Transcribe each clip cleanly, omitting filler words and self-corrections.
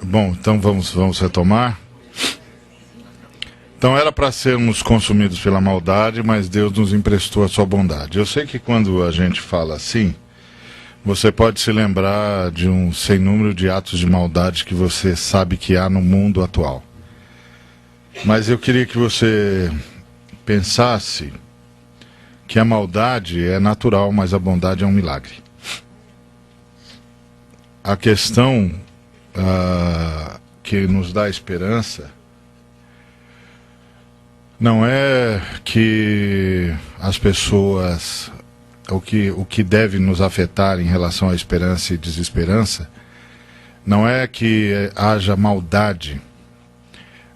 Bom, então vamos retomar. Então era para sermos consumidos pela maldade, mas Deus nos emprestou a sua bondade. Eu sei que quando a gente fala assim, você pode se lembrar de um sem número de atos de maldade que você sabe que há no mundo atual. Mas eu queria que você pensasse que a maldade é natural, mas a bondade é um milagre. A questão que nos dá esperança não é que as pessoas, o que deve nos afetar em relação à esperança e desesperança, não é que haja maldade,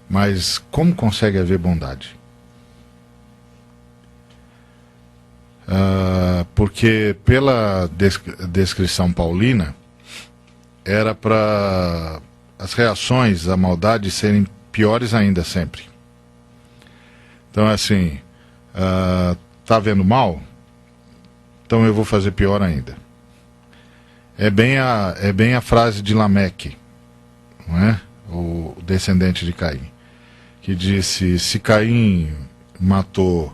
mas como consegue haver bondade? Porque pela descrição paulina, era para as reações à maldade serem piores ainda sempre. Então, assim, tá vendo mal? Então eu vou fazer pior ainda. É bem a frase de Lameque, não é? O descendente de Caim, que disse: se Caim matou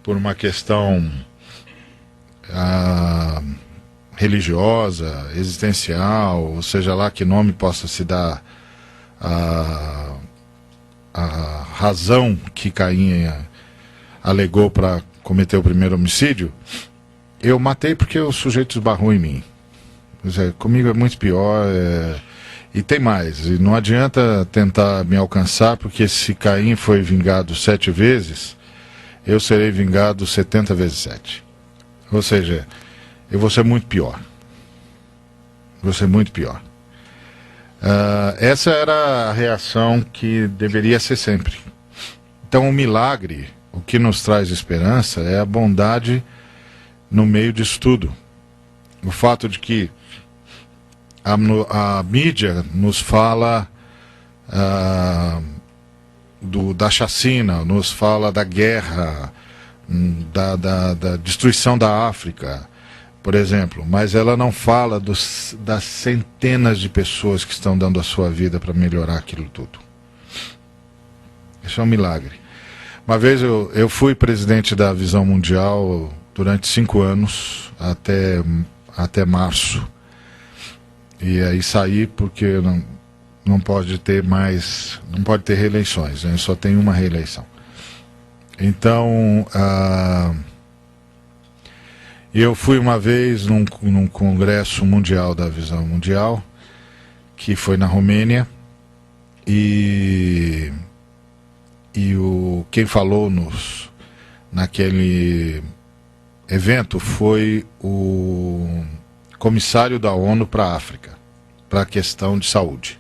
por uma questão religiosa, existencial, ou seja lá que nome possa se dar a razão que Caim alegou para cometer o primeiro homicídio, eu matei porque o sujeito esbarrou em mim. Comigo é muito pior. E tem mais, e não adianta tentar me alcançar, porque se Caim foi vingado 7 vezes, eu serei vingado 70 vezes 7. Ou seja, eu vou ser muito pior. Vou ser muito pior. Essa era a reação que deveria ser sempre. Então o milagre, o que nos traz esperança, é a bondade no meio disso tudo. O fato de que a mídia nos fala da chacina, nos fala da guerra, da destruição da África, por exemplo, mas ela não fala das centenas de pessoas que estão dando a sua vida para melhorar aquilo tudo. Isso é um milagre. Uma vez eu fui presidente da Visão Mundial durante 5 anos, até março. E aí saí porque não pode ter mais, não pode ter reeleições, né? Só tem uma reeleição. Então, eu fui uma vez num congresso mundial da Visão Mundial, que foi na Romênia, e quem falou naquele evento foi o comissário da ONU para a África, para a questão de saúde.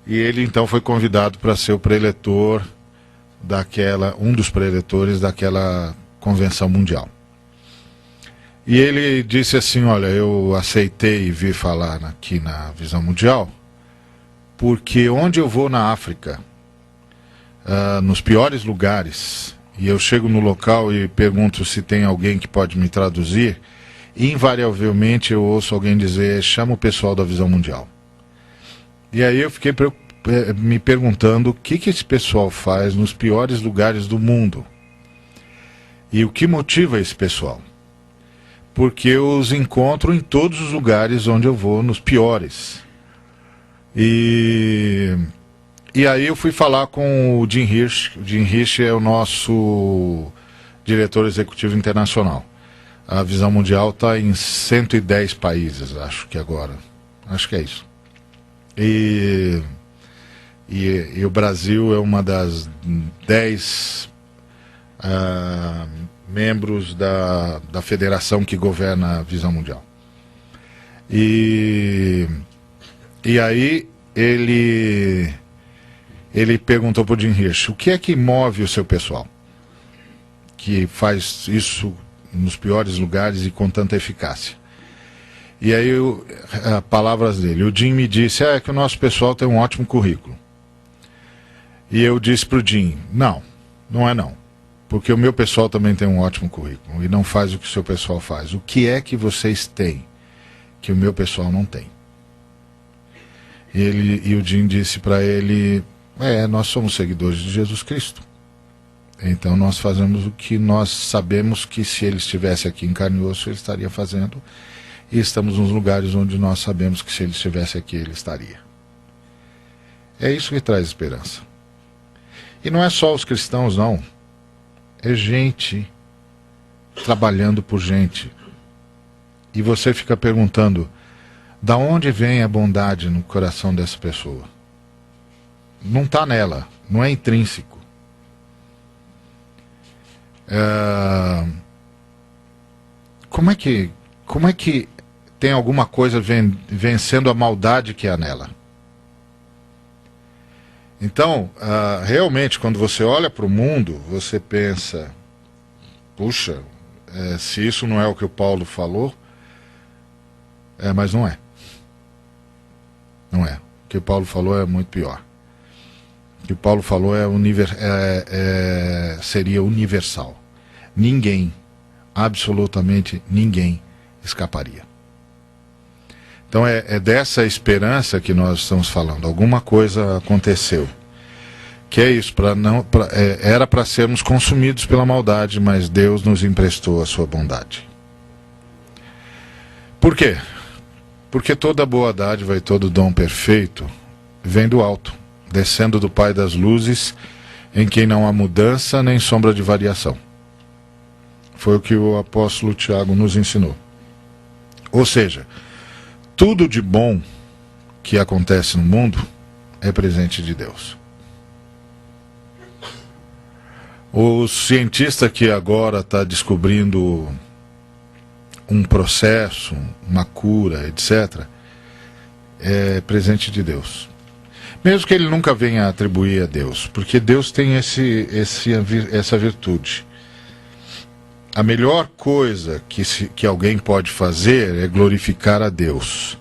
E ele então foi convidado para ser o preletor um dos preletores daquela convenção mundial. E ele disse assim: olha, eu aceitei vir falar aqui na Visão Mundial, porque onde eu vou na África, nos piores lugares, e eu chego no local e pergunto se tem alguém que pode me traduzir, invariavelmente eu ouço alguém dizer: chama o pessoal da Visão Mundial. E aí eu fiquei me perguntando o que esse pessoal faz nos piores lugares do mundo. E o que motiva esse pessoal? Porque eu os encontro em todos os lugares onde eu vou, nos piores. E aí eu fui falar com o Jim Hirsch. O Jim Hirsch é o nosso diretor executivo internacional. A Visão Mundial está em 110 países, acho que agora. Acho que é isso. E o Brasil é uma das 10 membros da federação que governa a Visão Mundial. E aí ele perguntou para o Jim Hirsch: o que é que move o seu pessoal, que faz isso nos piores lugares e com tanta eficácia? E aí, palavras dele, o Jim me disse: é que o nosso pessoal tem um ótimo currículo. E eu disse para o Jim: não é não, porque o meu pessoal também tem um ótimo currículo e não faz o que o seu pessoal faz. O que é que vocês têm que o meu pessoal não tem? E o Jim disse para ele: nós somos seguidores de Jesus Cristo. Então nós fazemos o que nós sabemos que se ele estivesse aqui em carne e osso, ele estaria fazendo. E estamos nos lugares onde nós sabemos que se ele estivesse aqui, ele estaria. É isso que traz esperança. E não é só os cristãos, não. É gente trabalhando por gente. E você fica perguntando: da onde vem a bondade no coração dessa pessoa? Não está nela, não é intrínseco. Como é que tem alguma coisa vencendo a maldade que há nela? Então, realmente, quando você olha para o mundo, você pensa: puxa, se isso não é o que o Paulo falou, mas não é. Não é. O que o Paulo falou é muito pior. O que o Paulo falou seria universal. Ninguém, absolutamente ninguém, escaparia. Então é dessa esperança que nós estamos falando. Alguma coisa aconteceu. Que é isso, era para sermos consumidos pela maldade, mas Deus nos emprestou a sua bondade. Por quê? Porque toda boa dádiva e todo dom perfeito vem do alto, descendo do Pai das luzes, em quem não há mudança nem sombra de variação. Foi o que o apóstolo Tiago nos ensinou. Ou seja, tudo de bom que acontece no mundo é presente de Deus. O cientista que agora está descobrindo um processo, uma cura, etc., é presente de Deus. Mesmo que ele nunca venha atribuir a Deus, porque Deus tem essa virtude. A melhor coisa que alguém pode fazer é glorificar a Deus.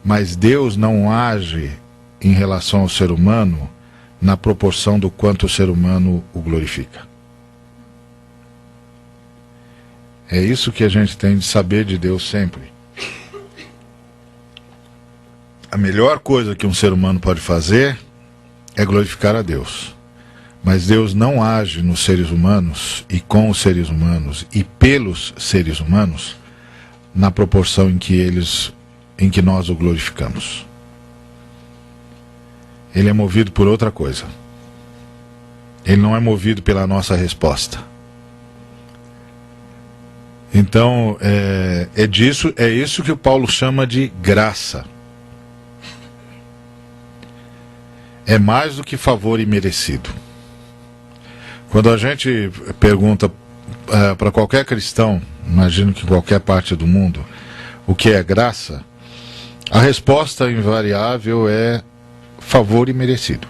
Mas Deus não age em relação ao ser humano na proporção do quanto o ser humano o glorifica. É isso que a gente tem de saber de Deus sempre. A melhor coisa que um ser humano pode fazer é glorificar a Deus. Mas Deus não age nos seres humanos e com os seres humanos e pelos seres humanos na proporção em que nós o glorificamos. Ele é movido por outra coisa. Ele não é movido pela nossa resposta. Então, é isso que o Paulo chama de graça. É mais do que favor imerecido. Quando a gente pergunta para qualquer cristão, imagino que em qualquer parte do mundo, o que é graça, a resposta invariável é favor imerecido.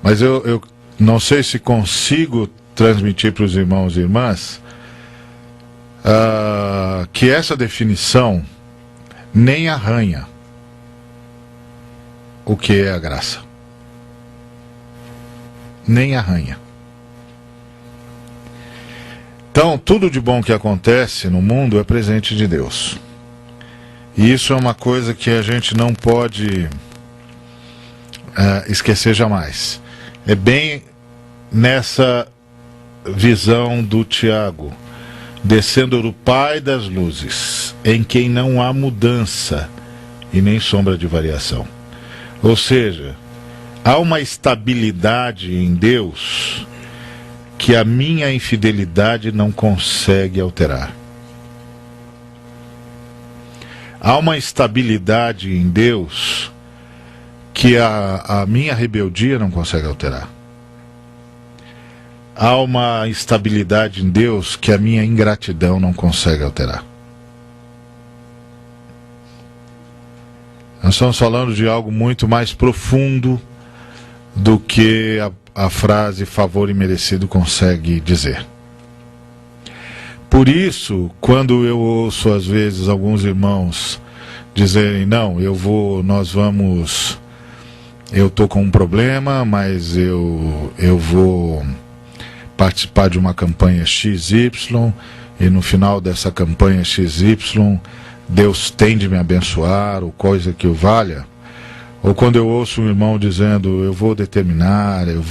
Mas eu não sei se consigo transmitir para os irmãos e irmãs que essa definição nem arranha o que é a graça. Nem arranha. Então, tudo de bom que acontece no mundo é presente de Deus. E isso é uma coisa que a gente não pode esquecer jamais. É bem nessa visão do Tiago, descendo do Pai das luzes, em quem não há mudança e nem sombra de variação. Ou seja, há uma estabilidade em Deus que a minha infidelidade não consegue alterar. Há uma estabilidade em Deus que a minha rebeldia não consegue alterar. Há uma estabilidade em Deus que a minha ingratidão não consegue alterar. Nós estamos falando de algo muito mais profundo do que a frase favor imerecido consegue dizer. Por isso, quando eu ouço às vezes alguns irmãos dizerem, não, eu estou com um problema, mas eu vou participar de uma campanha XY, e no final dessa campanha XY Deus tem de me abençoar, ou coisa que o valha, ou quando eu ouço um irmão dizendo, eu vou determinar, eu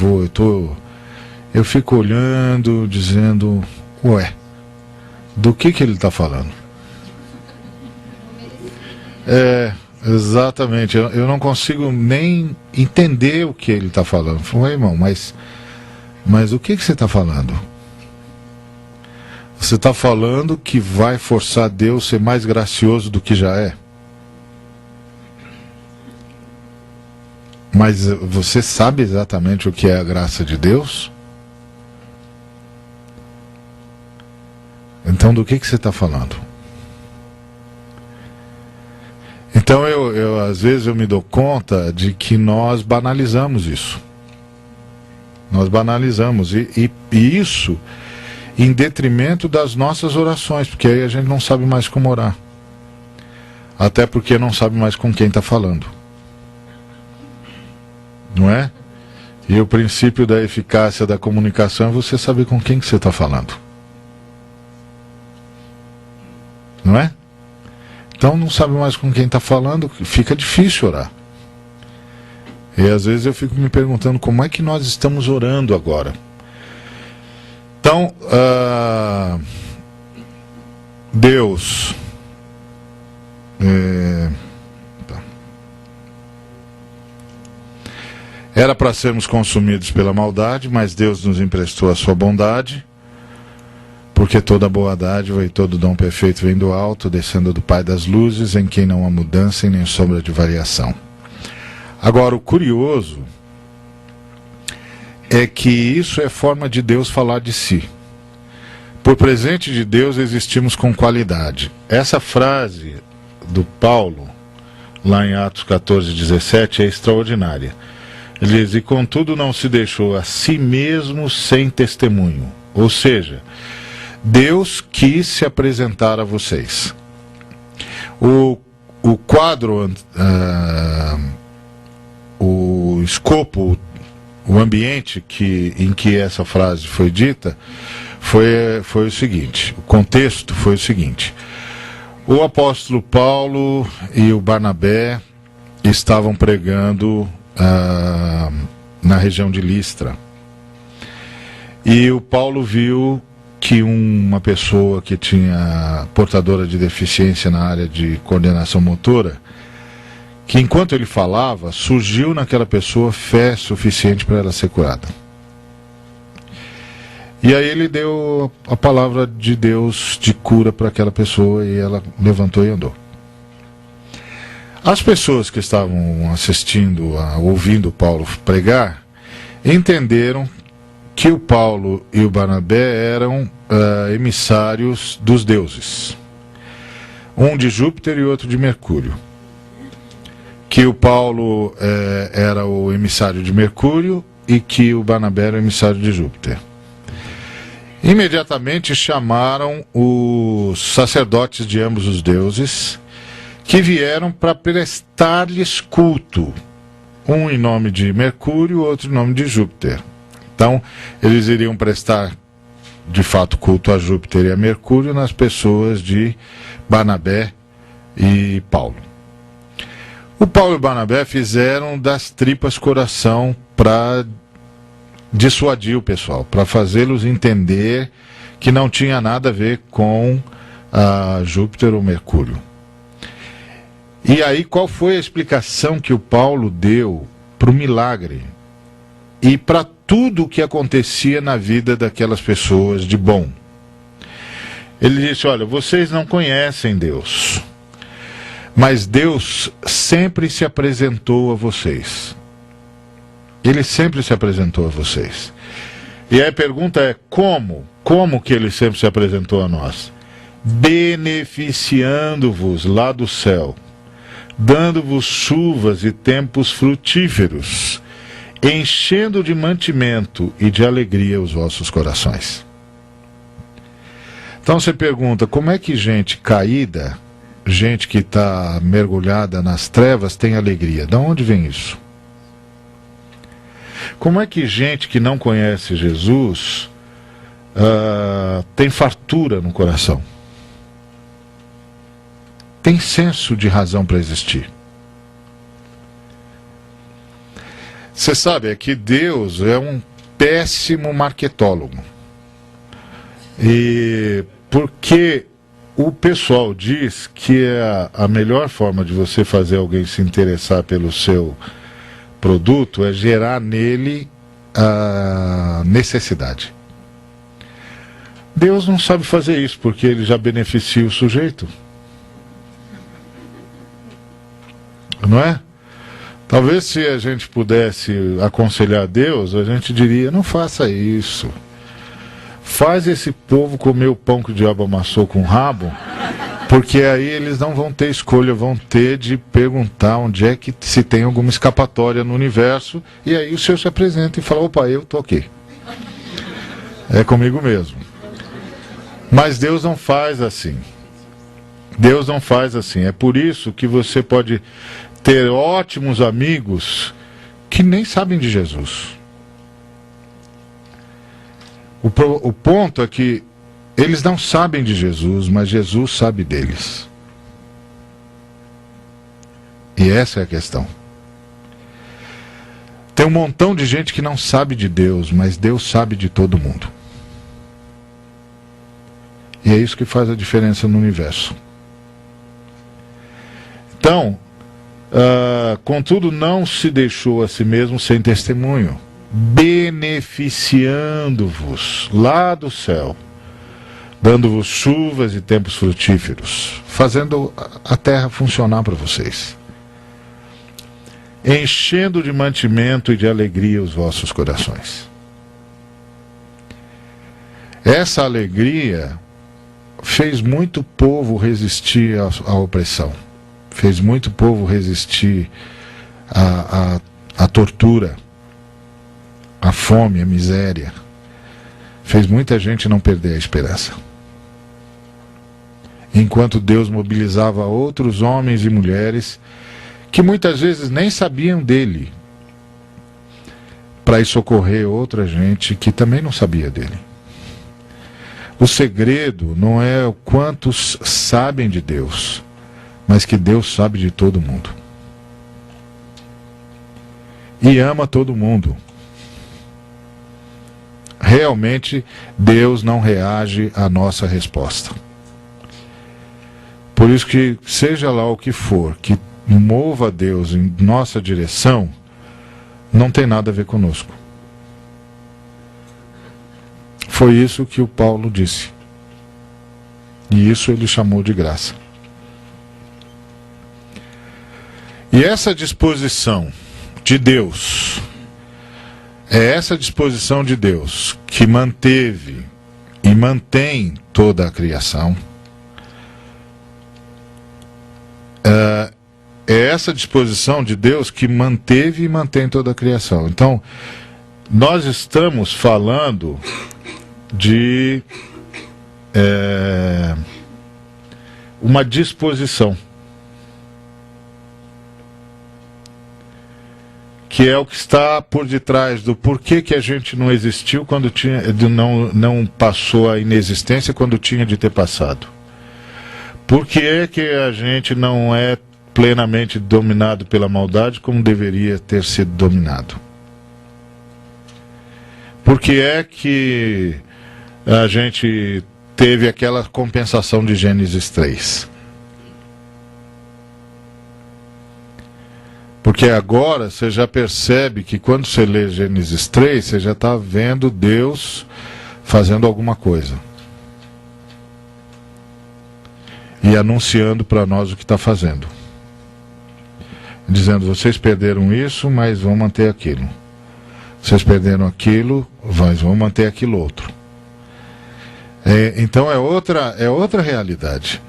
fico olhando, dizendo, ué, do que ele está falando? Exatamente, eu não consigo nem entender o que ele está falando. Eu falo, irmão, mas o que você está falando? Você está falando que vai forçar Deus a ser mais gracioso do que já é? Mas você sabe exatamente o que é a graça de Deus? Então do que você está falando? Então às vezes eu me dou conta de que nós banalizamos isso. Nós banalizamos e isso em detrimento das nossas orações, porque aí a gente não sabe mais como orar. Até porque não sabe mais com quem está falando. Não é? E o princípio da eficácia da comunicação é você saber com quem que você está falando. Não é? Então não sabe mais com quem está falando, fica difícil orar. E às vezes eu fico me perguntando como é que nós estamos orando agora. Então, Deus era para sermos consumidos pela maldade, mas Deus nos emprestou a sua bondade, porque toda boa dádiva e todo dom perfeito vem do alto, descendo do Pai das luzes, em quem não há mudança e nem sombra de variação. Agora, o curioso é que isso é forma de Deus falar de si. Por presente de Deus existimos com qualidade. Essa frase do Paulo, lá em Atos 14:17, é extraordinária. Ele diz, e contudo não se deixou a si mesmo sem testemunho. Ou seja, Deus quis se apresentar a vocês. O quadro, o escopo, o ambiente em que essa frase foi dita foi o seguinte, o contexto foi o seguinte: o apóstolo Paulo e o Barnabé estavam pregando na região de Listra, e o Paulo viu que uma pessoa que tinha portadora de deficiência na área de coordenação motora, que enquanto ele falava, surgiu naquela pessoa fé suficiente para ela ser curada. E aí ele deu a palavra de Deus de cura para aquela pessoa e ela levantou e andou. As pessoas que estavam assistindo, ouvindo Paulo pregar, entenderam que o Paulo e o Barnabé eram emissários dos deuses. Um de Júpiter e outro de Mercúrio. Que o Paulo era o emissário de Mercúrio e que o Barnabé era o emissário de Júpiter. Imediatamente chamaram os sacerdotes de ambos os deuses, que vieram para prestar-lhes culto, um em nome de Mercúrio, outro em nome de Júpiter. Então, eles iriam prestar, de fato, culto a Júpiter e a Mercúrio nas pessoas de Barnabé e Paulo. O Paulo e o Barnabé fizeram das tripas coração para dissuadir o pessoal, para fazê-los entender que não tinha nada a ver com Júpiter ou Mercúrio. E aí, qual foi a explicação que o Paulo deu para o milagre e para tudo o que acontecia na vida daquelas pessoas de bom? Ele disse, olha, vocês não conhecem Deus, mas Deus sempre se apresentou a vocês. Ele sempre se apresentou a vocês. E aí a pergunta é, como? Como que ele sempre se apresentou a nós? Beneficiando-vos lá do céu, dando-vos chuvas e tempos frutíferos, enchendo de mantimento e de alegria os vossos corações. Então você pergunta, como é que gente caída, gente que está mergulhada nas trevas, tem alegria? De onde vem isso? Como é que gente que não conhece Jesus tem fartura no coração? tem senso de razão para existir. Você sabe, é que Deus é um péssimo marketólogo. E porque o pessoal diz que a melhor forma de você fazer alguém se interessar pelo seu produto é gerar nele a necessidade. Deus não sabe fazer isso, porque ele já beneficia o sujeito. Não é? Talvez se a gente pudesse aconselhar Deus, a gente diria, não faça isso. Faz esse povo comer o pão que o diabo amassou com o rabo, porque aí eles não vão ter escolha, vão ter de perguntar onde é que se tem alguma escapatória no universo, e aí o Senhor se apresenta e fala, opa, eu tô aqui. É comigo mesmo. Mas Deus não faz assim. Deus não faz assim. É por isso que você pode ter ótimos amigos que nem sabem de Jesus. O ponto é que eles não sabem de Jesus, mas Jesus sabe deles. E essa é a questão. Tem um montão de gente que não sabe de Deus, mas Deus sabe de todo mundo. E é isso que faz a diferença no universo. Então, contudo, não se deixou a si mesmo sem testemunho, beneficiando-vos lá do céu, dando-vos chuvas e tempos frutíferos, fazendo a terra funcionar para vocês, enchendo de mantimento e de alegria os vossos corações. Essa alegria fez muito povo resistir à opressão, fez muito povo resistir à tortura, à fome, à miséria, fez muita gente não perder a esperança. Enquanto Deus mobilizava outros homens e mulheres que muitas vezes nem sabiam dele, para ir socorrer outra gente que também não sabia dele. O segredo não é o quantos sabem de Deus, mas que Deus sabe de todo mundo. E ama todo mundo. Realmente, Deus não reage à nossa resposta. Por isso que, seja lá o que for, que mova Deus em nossa direção, não tem nada a ver conosco. Foi isso que o Paulo disse. E isso ele chamou de graça. E essa disposição de Deus, é essa disposição de Deus que manteve e mantém toda a criação. É essa disposição de Deus que manteve e mantém toda a criação. Então, nós estamos falando de uma disposição, que é o que está por detrás do porquê que a gente não existiu quando tinha, não passou a inexistência quando tinha de ter passado. Por que é que a gente não é plenamente dominado pela maldade como deveria ter sido dominado? Por que é que a gente teve aquela compensação de Gênesis 3? Porque agora você já percebe que quando você lê Gênesis 3, você já está vendo Deus fazendo alguma coisa. E anunciando para nós o que está fazendo. Dizendo, vocês perderam isso, mas vão manter aquilo. Vocês perderam aquilo, mas vão manter aquilo outro. Então é outra realidade.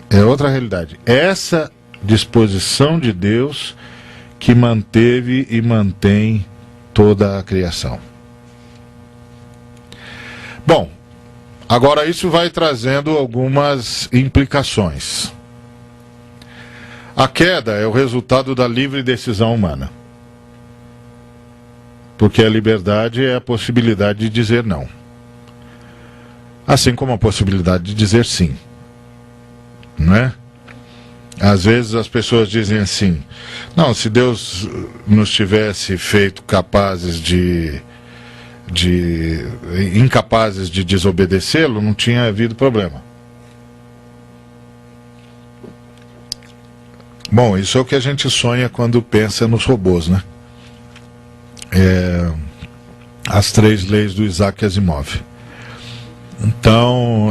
É outra realidade. Essa disposição de Deus que manteve e mantém toda a criação. Bom, agora isso vai trazendo algumas implicações. A queda é o resultado da livre decisão humana. Porque a liberdade é a possibilidade de dizer não. Assim como a possibilidade de dizer sim. Não é? Às vezes as pessoas dizem assim, não, se Deus nos tivesse feito capazes incapazes de desobedecê-lo, não tinha havido problema. Bom, isso é o que a gente sonha quando pensa nos robôs, né? As 3 leis do Isaac Asimov. Então,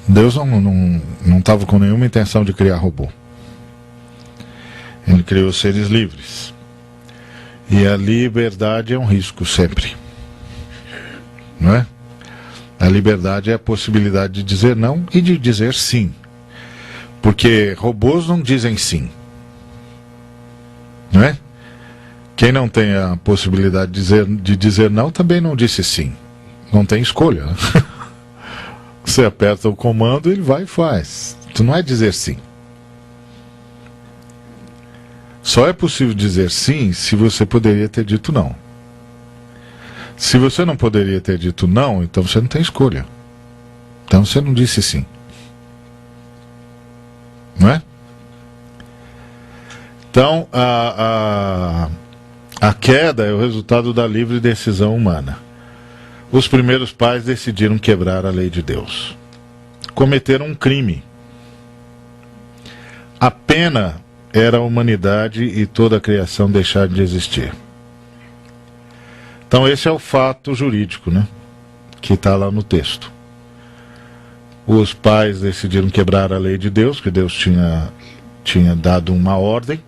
Deus não estava com nenhuma intenção de criar robô. Ele criou seres livres. E a liberdade é um risco sempre. Não é? A liberdade é a possibilidade de dizer não e de dizer sim. Porque robôs não dizem sim. Não é? Quem não tem a possibilidade de dizer não também não disse sim. Não tem escolha. Né? Você aperta o comando, ele vai e faz. Tu não é dizer sim. Só é possível dizer sim se você poderia ter dito não. Se você não poderia ter dito não, então você não tem escolha. Então você não disse sim. Não é? Então, a queda é o resultado da livre decisão humana. Os primeiros pais decidiram quebrar a lei de Deus. Cometeram um crime. A pena era a humanidade e toda a criação deixar de existir. Então esse é o fato jurídico, né? Que está lá no texto. Os pais decidiram quebrar a lei de Deus, que Deus tinha dado uma ordem,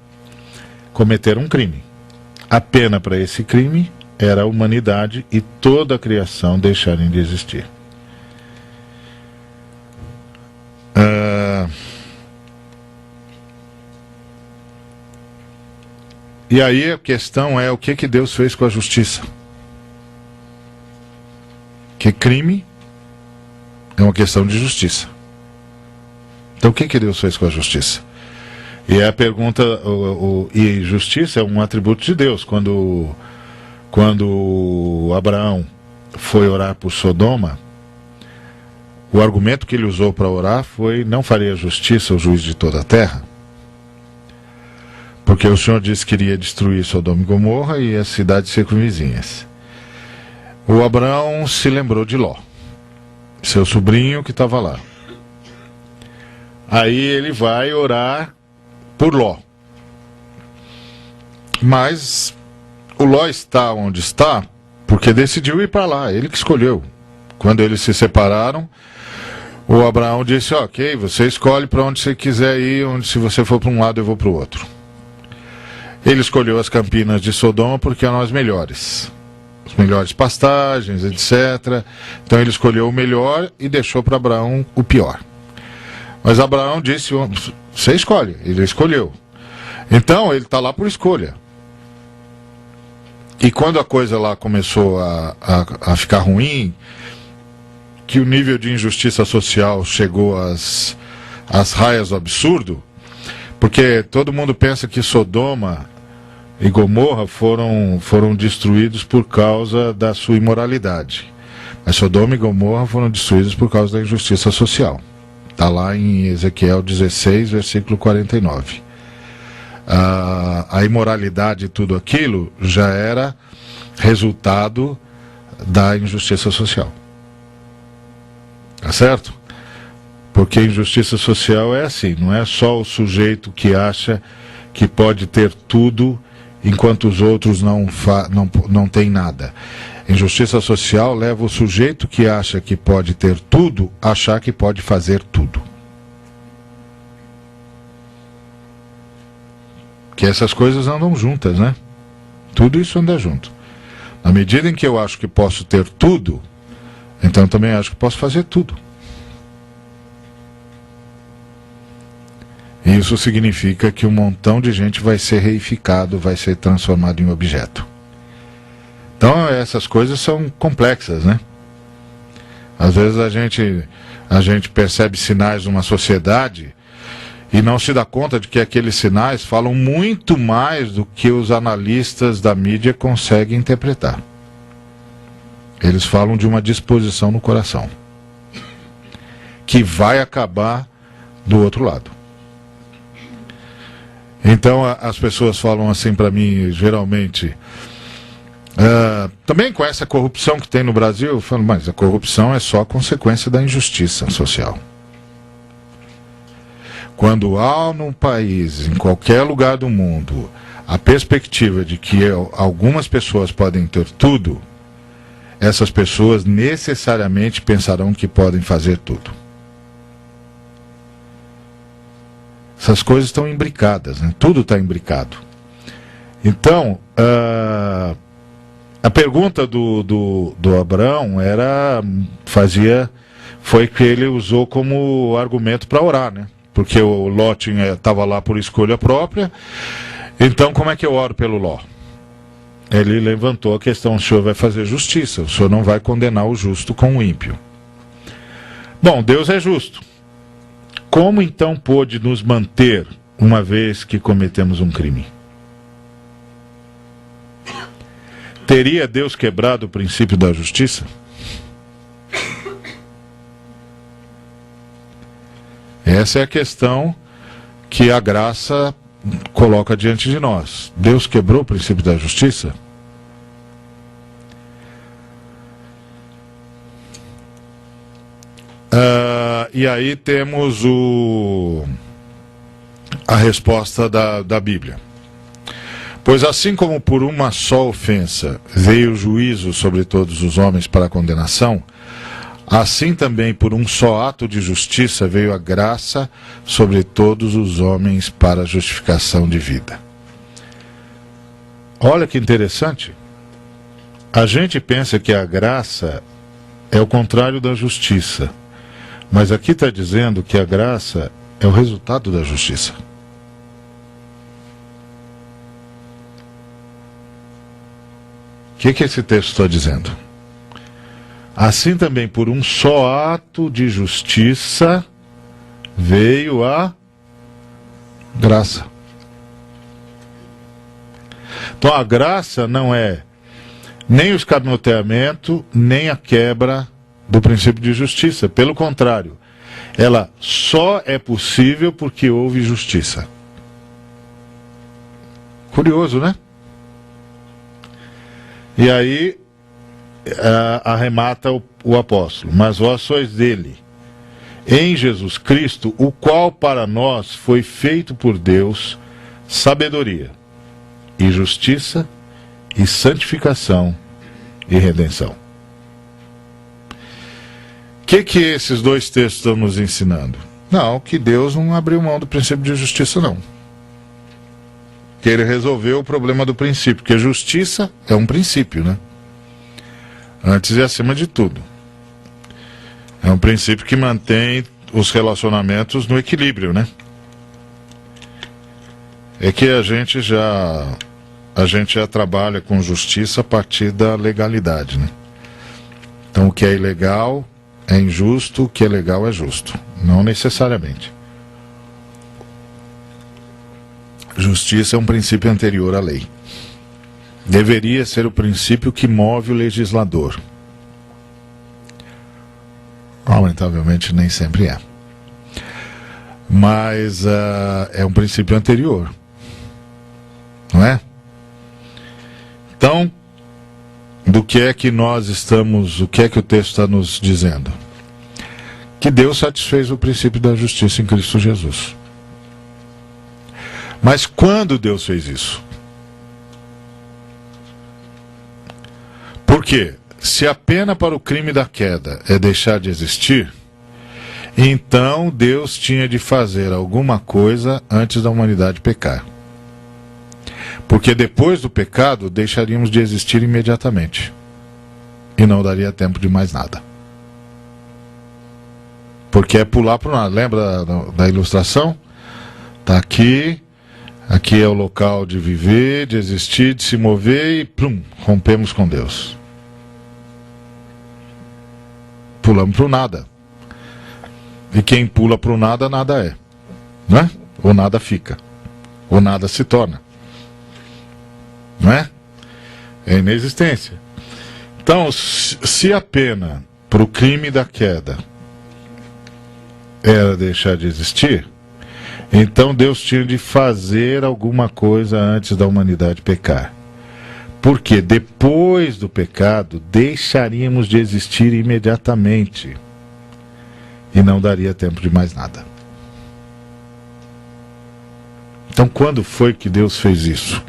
cometeram um crime. A pena para esse crime era a humanidade e toda a criação deixarem de existir. E aí a questão é o que Deus fez com a justiça. Que crime é uma questão de justiça. Então o que Deus fez com a justiça? E a pergunta, e justiça é um atributo de Deus. Quando Abraão foi orar por Sodoma, o argumento que ele usou para orar foi: não faria justiça o juiz de toda a terra? Porque o Senhor disse que iria destruir Sodoma e Gomorra e as cidades circunvizinhas. O Abraão se lembrou de Ló, seu sobrinho que estava lá. Aí ele vai orar por Ló. Mas o Ló está onde está porque decidiu ir para lá, ele que escolheu. Quando eles se separaram, o Abraão disse: ok, você escolhe para onde você quiser ir, se você for para um lado eu vou para o outro. Ele escolheu as campinas de Sodoma porque eram as melhores pastagens, etc. Então ele escolheu o melhor e deixou para Abraão o pior. Mas Abraão disse: você escolhe. Ele escolheu. Então ele está lá por escolha. E quando a coisa lá começou a ficar ruim, que o nível de injustiça social chegou às raias do absurdo, porque todo mundo pensa que Sodoma e Gomorra foram destruídos por causa da sua imoralidade. Mas Sodoma e Gomorra foram destruídos por causa da injustiça social. Está lá em Ezequiel 16, versículo 49. A imoralidade e tudo aquilo já era resultado da injustiça social. Tá certo? Porque injustiça social é assim, não é só o sujeito que acha que pode ter tudo enquanto os outros não têm nada. Injustiça social leva o sujeito que acha que pode ter tudo a achar que pode fazer tudo. Que essas coisas andam juntas, né? Tudo isso anda junto. Na medida em que eu acho que posso ter tudo, então eu também acho que posso fazer tudo. Isso significa que um montão de gente vai ser reificado, vai ser transformado em objeto. Então essas coisas são complexas, né? Às vezes a gente percebe sinais de uma sociedade e não se dá conta de que aqueles sinais falam muito mais do que os analistas da mídia conseguem interpretar. Eles falam de uma disposição no coração que vai acabar do outro lado. Então as pessoas falam assim para mim, geralmente, também com essa corrupção que tem no Brasil, eu falo, mas a corrupção é só consequência da injustiça social. Quando há num país, em qualquer lugar do mundo, a perspectiva de que algumas pessoas podem ter tudo, essas pessoas necessariamente pensarão que podem fazer tudo. Essas coisas estão imbricadas, né? Tudo está imbricado. Então, a pergunta do Abraão foi que ele usou como argumento para orar, né? Porque o Ló estava lá por escolha própria. Então, como é que eu oro pelo Ló? Ele levantou a questão: o Senhor vai fazer justiça, o Senhor não vai condenar o justo com o ímpio. Bom, Deus é justo. Como então pôde nos manter uma vez que cometemos um crime? Teria Deus quebrado o princípio da justiça? Essa é a questão que a graça coloca diante de nós. Deus quebrou o princípio da justiça? E aí temos a resposta da Bíblia. Pois assim como por uma só ofensa veio o juízo sobre todos os homens para a condenação, assim também por um só ato de justiça veio a graça sobre todos os homens para a justificação de vida. Olha que interessante. A gente pensa que a graça é o contrário da justiça. Mas aqui está dizendo que a graça é o resultado da justiça. O que esse texto está dizendo? Assim também por um só ato de justiça veio a graça. Então a graça não é nem o escarneceamento, nem a quebra do princípio de justiça. Pelo contrário, ela só é possível porque houve justiça. Curioso, né? E aí arremata o apóstolo: mas vós sois dele, em Jesus Cristo, o qual para nós foi feito por Deus sabedoria e justiça e santificação e redenção. O que esses dois textos estão nos ensinando? Não, que Deus não abriu mão do princípio de justiça, não. Que ele resolveu o problema do princípio, porque justiça é um princípio, né? Antes e acima de tudo. É um princípio que mantém os relacionamentos no equilíbrio, né? É que a gente já trabalha com justiça a partir da legalidade, né? Então o que é ilegal é injusto, o que é legal é justo. Não necessariamente. Justiça é um princípio anterior à lei. Deveria ser o princípio que move o legislador. Lamentavelmente nem sempre é. Mas é um princípio anterior. Não é? Então, do que é que nós estamos, o que é que o texto está nos dizendo? Que Deus satisfez o princípio da justiça em Cristo Jesus. Mas quando Deus fez isso? Por quê? Se a pena para o crime da queda é deixar de existir, então Deus tinha de fazer alguma coisa antes da humanidade pecar. Porque depois do pecado, deixaríamos de existir imediatamente. E não daria tempo de mais nada. Porque é pular para o nada. Lembra da ilustração? Está aqui, aqui é o local de viver, de existir, de se mover e plum, rompemos com Deus. Pulamos para o nada. E quem pula para o nada, nada é. Né? Ou nada fica. Ou nada se torna. Não é? É inexistência. Então, se a pena para o crime da queda era deixar de existir, Então Deus tinha de fazer alguma coisa antes da humanidade pecar. Porque depois do pecado, deixaríamos de existir imediatamente. E não daria tempo de mais nada. Então, quando foi que Deus fez isso?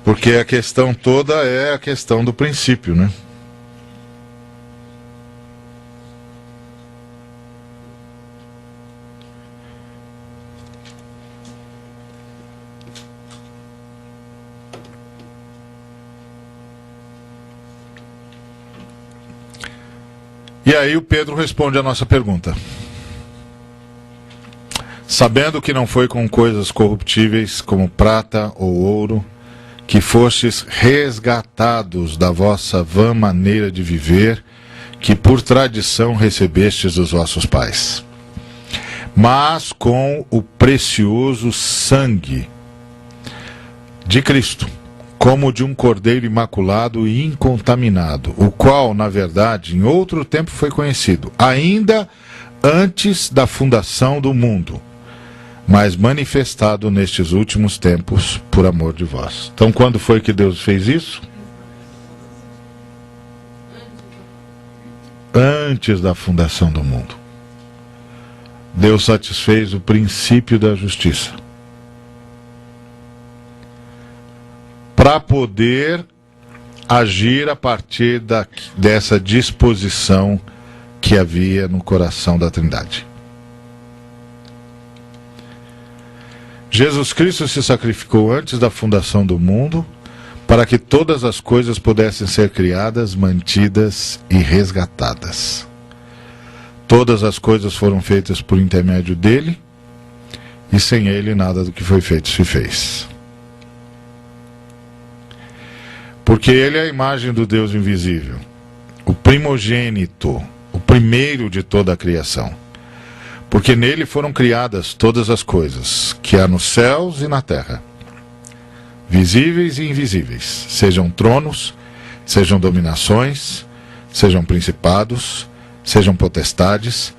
Porque a questão toda é a questão do princípio, né? E aí o Pedro responde a nossa pergunta. Sabendo que não foi com coisas corruptíveis como prata ou ouro, que fostes resgatados da vossa vã maneira de viver, que por tradição recebestes dos vossos pais, mas com o precioso sangue de Cristo, como de um cordeiro imaculado e incontaminado, o qual, na verdade, em outro tempo foi conhecido, ainda antes da fundação do mundo, mas manifestado nestes últimos tempos por amor de vós. Então, quando foi que Deus fez isso? Antes da fundação do mundo. Deus satisfez o princípio da justiça, para poder agir a partir dessa disposição que havia no coração da Trindade. Jesus Cristo se sacrificou antes da fundação do mundo para que todas as coisas pudessem ser criadas, mantidas e resgatadas. Todas as coisas foram feitas por intermédio dele, e sem ele nada do que foi feito se fez. Porque ele é a imagem do Deus invisível, o primogênito, o primeiro de toda a criação. Porque nele foram criadas todas as coisas, que há nos céus e na terra, visíveis e invisíveis, sejam tronos, sejam dominações, sejam principados, sejam potestades,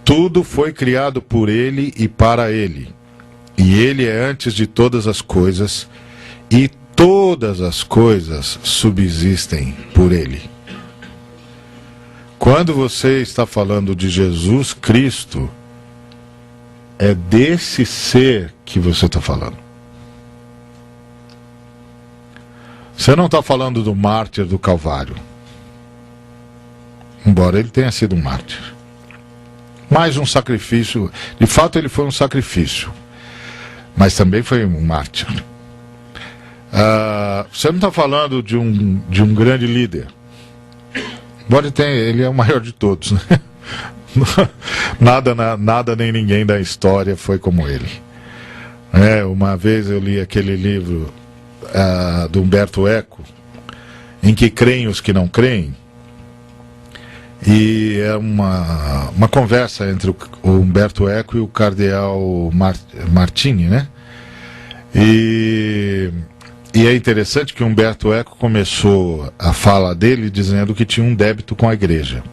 tudo foi criado por ele e para ele. E ele é antes de todas as coisas, e todas as coisas subsistem por ele. Quando você está falando de Jesus Cristo, é desse ser que você está falando. Você não está falando do mártir do Calvário, embora ele tenha sido um mártir. Mais um sacrifício, de fato ele foi um sacrifício, mas também foi um mártir. Você não está falando de um grande líder, embora ele é o maior de todos, né? Nada nem ninguém da história foi como ele. Uma vez eu li aquele livro do Humberto Eco, em que creem os que não creem, e é uma conversa entre o Humberto Eco e o cardeal Martini, né? E é interessante que o Humberto Eco começou a fala dele dizendo que tinha um débito com a igreja.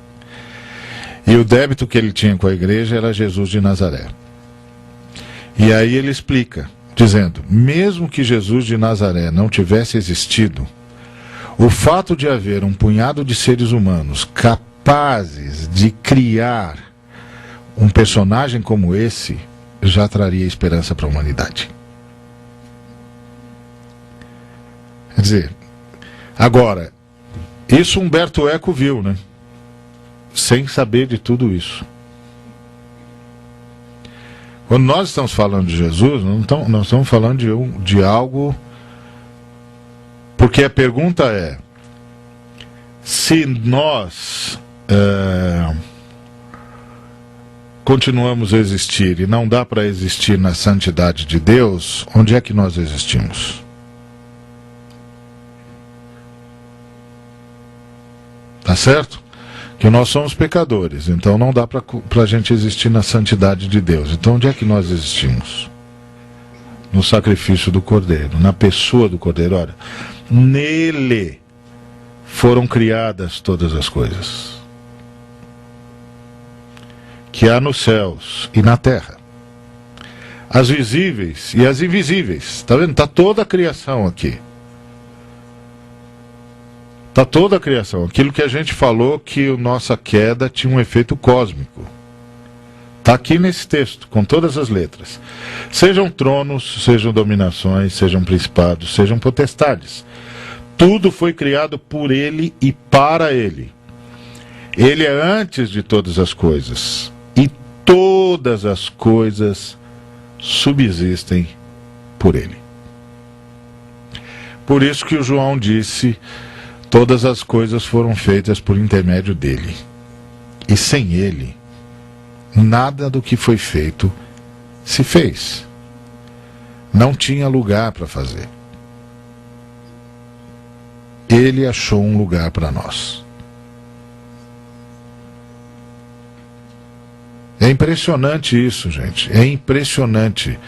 E o débito que ele tinha com a igreja era Jesus de Nazaré. E aí ele explica, dizendo, mesmo que Jesus de Nazaré não tivesse existido, o fato de haver um punhado de seres humanos capazes de criar um personagem como esse, já traria esperança para a humanidade. Quer dizer, agora, isso Humberto Eco viu, né? Sem saber de tudo isso. Quando nós estamos falando de Jesus, nós estamos falando de algo, porque a pergunta é, se nós continuamos a existir e não dá para existir na santidade de Deus, onde é que nós existimos? Tá certo? Que nós somos pecadores, então não dá para a gente existir na santidade de Deus. Então onde é que nós existimos? No sacrifício do Cordeiro, na pessoa do Cordeiro. Olha, nele foram criadas todas as coisas. que há nos céus e na terra, as visíveis e as invisíveis. Está vendo? Está toda a criação aqui. Está toda a criação. Aquilo que a gente falou que a nossa queda tinha um efeito cósmico. Está aqui nesse texto, com todas as letras. Sejam tronos, sejam dominações, sejam principados, sejam potestades. Tudo foi criado por Ele e para Ele. Ele é antes de todas as coisas. E todas as coisas subsistem por Ele. Por isso que o João disse: todas as coisas foram feitas por intermédio dele. E sem Ele, nada do que foi feito se fez. Não tinha lugar para fazer. Ele achou um lugar para nós. É impressionante isso, gente. É impressionante.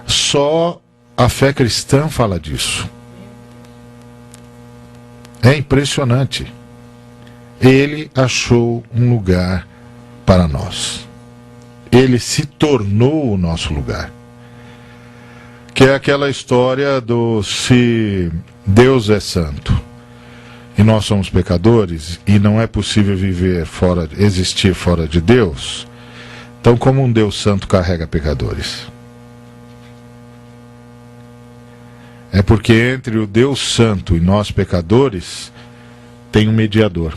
Só a fé cristã fala disso. É impressionante. Ele achou um lugar para nós. Ele se tornou o nosso lugar. Que é aquela história do se Deus é santo e nós somos pecadores e não é possível existir fora de Deus. Então, como um Deus santo carrega pecadores? É porque entre o Deus santo e nós pecadores tem um mediador.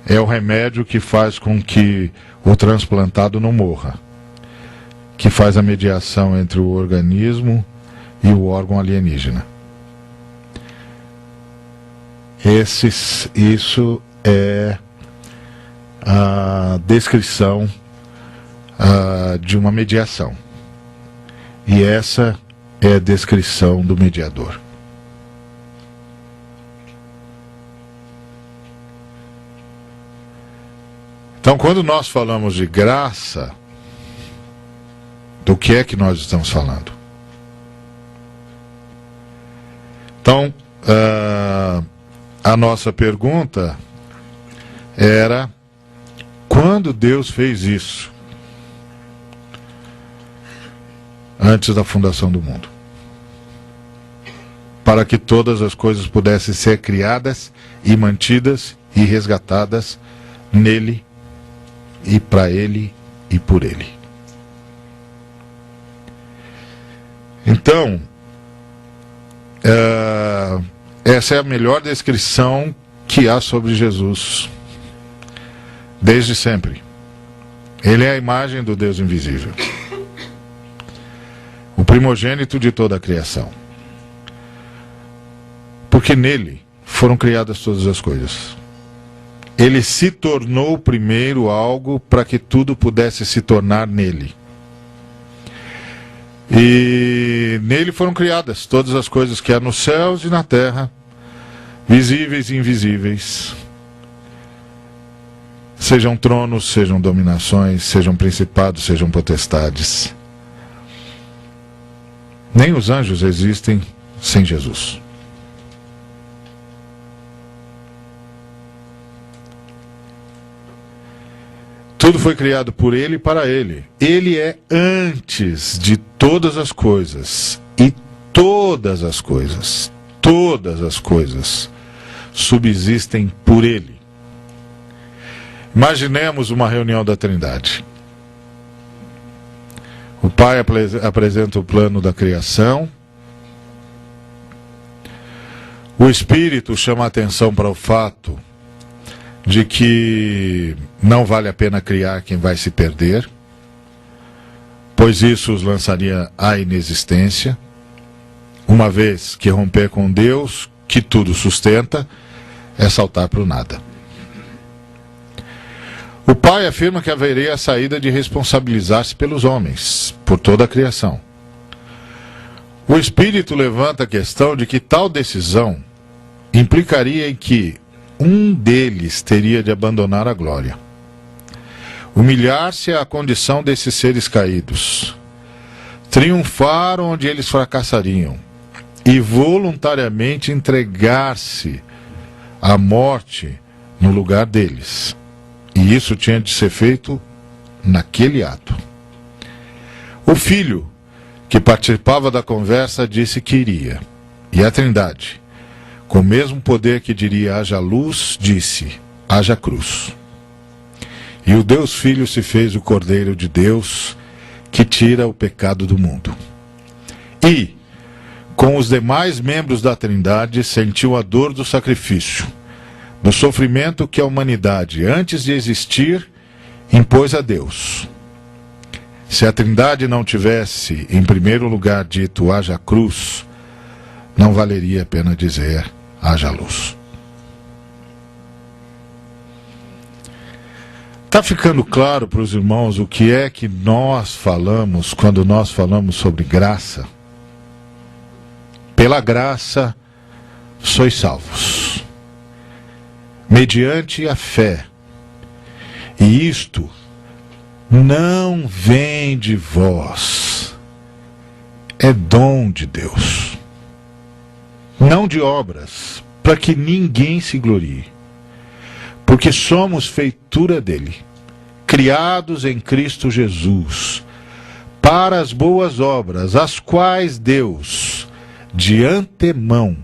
É o remédio que faz com que o transplantado não morra, que faz a mediação entre o organismo e o órgão alienígena. Isso é a descrição de uma mediação. E essa é a descrição do mediador. Então, quando nós falamos de graça, do que é que nós estamos falando? Então, a nossa pergunta era: quando Deus fez isso? Antes da fundação do mundo. Para que todas as coisas pudessem ser criadas e mantidas e resgatadas nele e para ele e por ele. Então, essa é a melhor descrição que há sobre Jesus, desde sempre. Ele é a imagem do Deus invisível, o primogênito de toda a criação. Porque nele foram criadas todas as coisas. Ele se tornou primeiro algo para que tudo pudesse se tornar nele. E nele foram criadas todas as coisas que há nos céus e na terra, visíveis e invisíveis. Sejam tronos, sejam dominações, sejam principados, sejam potestades. Nem os anjos existem sem Jesus. Tudo foi criado por Ele e para Ele. Ele é antes de todas as coisas. E todas as coisas subsistem por Ele. Imaginemos uma reunião da Trindade. O Pai apresenta o plano da criação. O Espírito chama a atenção para o fato de que não vale a pena criar quem vai se perder, pois isso os lançaria à inexistência, uma vez que romper com Deus, que tudo sustenta, é saltar para o nada. O Pai afirma que haveria a saída de responsabilizar-se pelos homens, por toda a criação. O Espírito levanta a questão de que tal decisão implicaria em que um deles teria de abandonar a glória, humilhar-se à condição desses seres caídos, triunfar onde eles fracassariam e voluntariamente entregar-se à morte no lugar deles. E isso tinha de ser feito naquele ato. O filho, que participava da conversa, disse que iria. E a Trindade, com o mesmo poder que diria haja luz, disse haja cruz. E o Deus Filho se fez o Cordeiro de Deus, que tira o pecado do mundo. E, com os demais membros da Trindade, sentiu a dor do sacrifício, do sofrimento que a humanidade, antes de existir, impôs a Deus. Se a Trindade não tivesse, em primeiro lugar, dito haja cruz, não valeria a pena dizer haja luz. Está ficando claro para os irmãos o que é que nós falamos quando nós falamos sobre graça? Pela graça sois salvos, mediante a fé. E isto não vem de vós, é dom de Deus, não de obras, para que ninguém se glorie. Porque somos feitura dele, criados em Cristo Jesus, para as boas obras, as quais Deus, de antemão,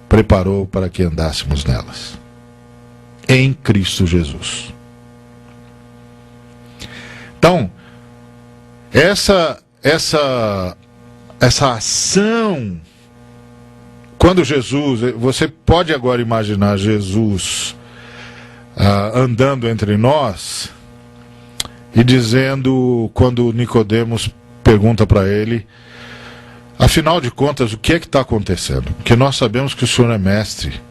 preparou para que andássemos nelas. Em Cristo Jesus. Então, essa ação, quando Jesus, você pode agora imaginar Jesus andando entre nós e dizendo, quando Nicodemos pergunta para ele, afinal de contas, o que é que está acontecendo? Porque nós sabemos que o Senhor é mestre,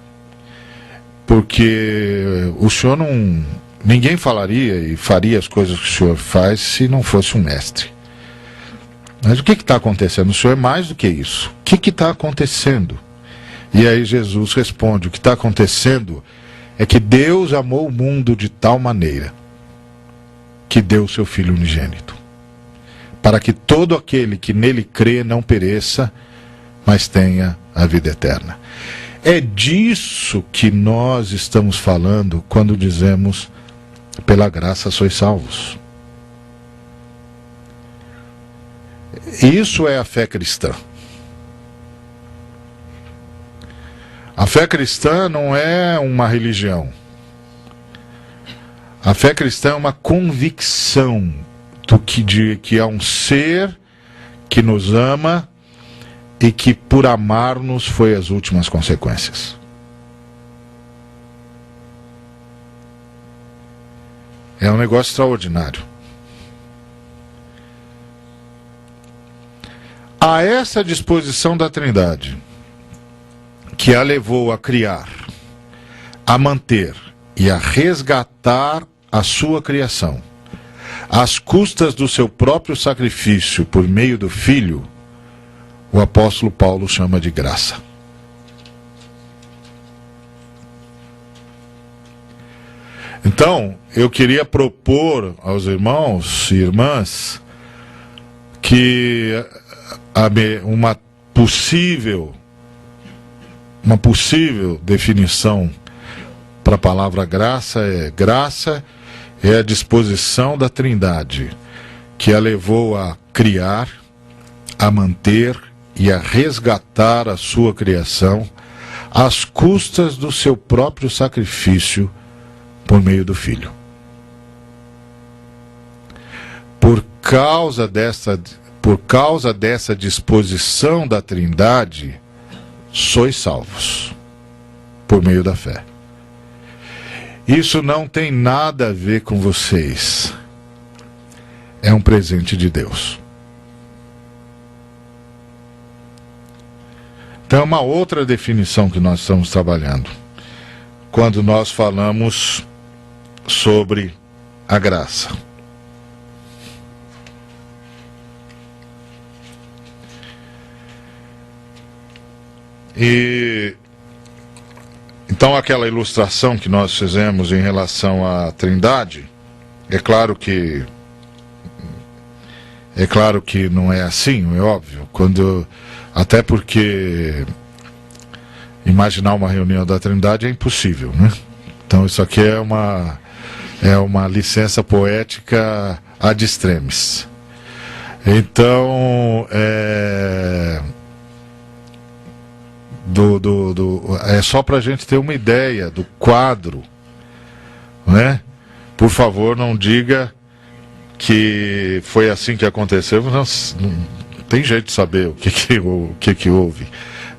porque o Senhor não... Ninguém falaria e faria as coisas que o Senhor faz se não fosse um mestre. Mas o que está acontecendo? O Senhor é mais do que isso. O que está acontecendo? E aí Jesus responde, o que está acontecendo é que Deus amou o mundo de tal maneira que deu o seu Filho unigênito, para que todo aquele que nele crê não pereça, mas tenha a vida eterna. É disso que nós estamos falando quando dizemos, pela graça sois salvos. Isso é a fé cristã. A fé cristã não é uma religião. A fé cristã é uma convicção de que há um ser que nos ama e que por amar-nos foi as últimas consequências. É um negócio extraordinário. A essa disposição da Trindade, que a levou a criar, a manter e a resgatar a sua criação, às custas do seu próprio sacrifício por meio do Filho, o apóstolo Paulo chama de graça. Então, eu queria propor aos irmãos e irmãs que uma possível definição para a palavra graça é a disposição da Trindade que a levou a criar, a manter e a resgatar a sua criação às custas do seu próprio sacrifício por meio do Filho. Por causa dessa disposição da Trindade, sois salvos por meio da fé. Isso não tem nada a ver com vocês. É um presente de Deus. Então é uma outra definição que nós estamos trabalhando quando nós falamos sobre a graça. E então aquela ilustração que nós fizemos em relação à Trindade, é claro que não é assim, é óbvio, até porque imaginar uma reunião da Trindade é impossível, né? Então isso aqui é uma licença poética ad extremis. Então, é só para a gente ter uma ideia do quadro, né? Por favor, não diga que foi assim que aconteceu. Não tem jeito de saber o que houve.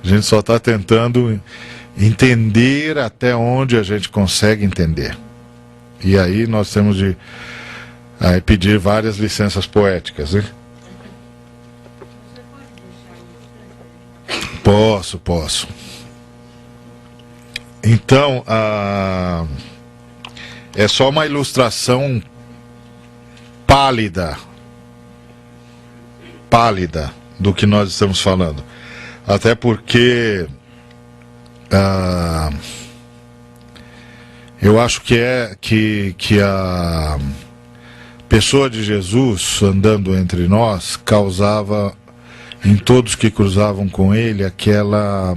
A gente só está tentando entender até onde a gente consegue entender. E aí nós temos de pedir várias licenças poéticas, né? Posso. Então, é só uma ilustração pálida do que nós estamos falando. Até porque eu acho que a pessoa de Jesus andando entre nós causava em todos que cruzavam com ele aquela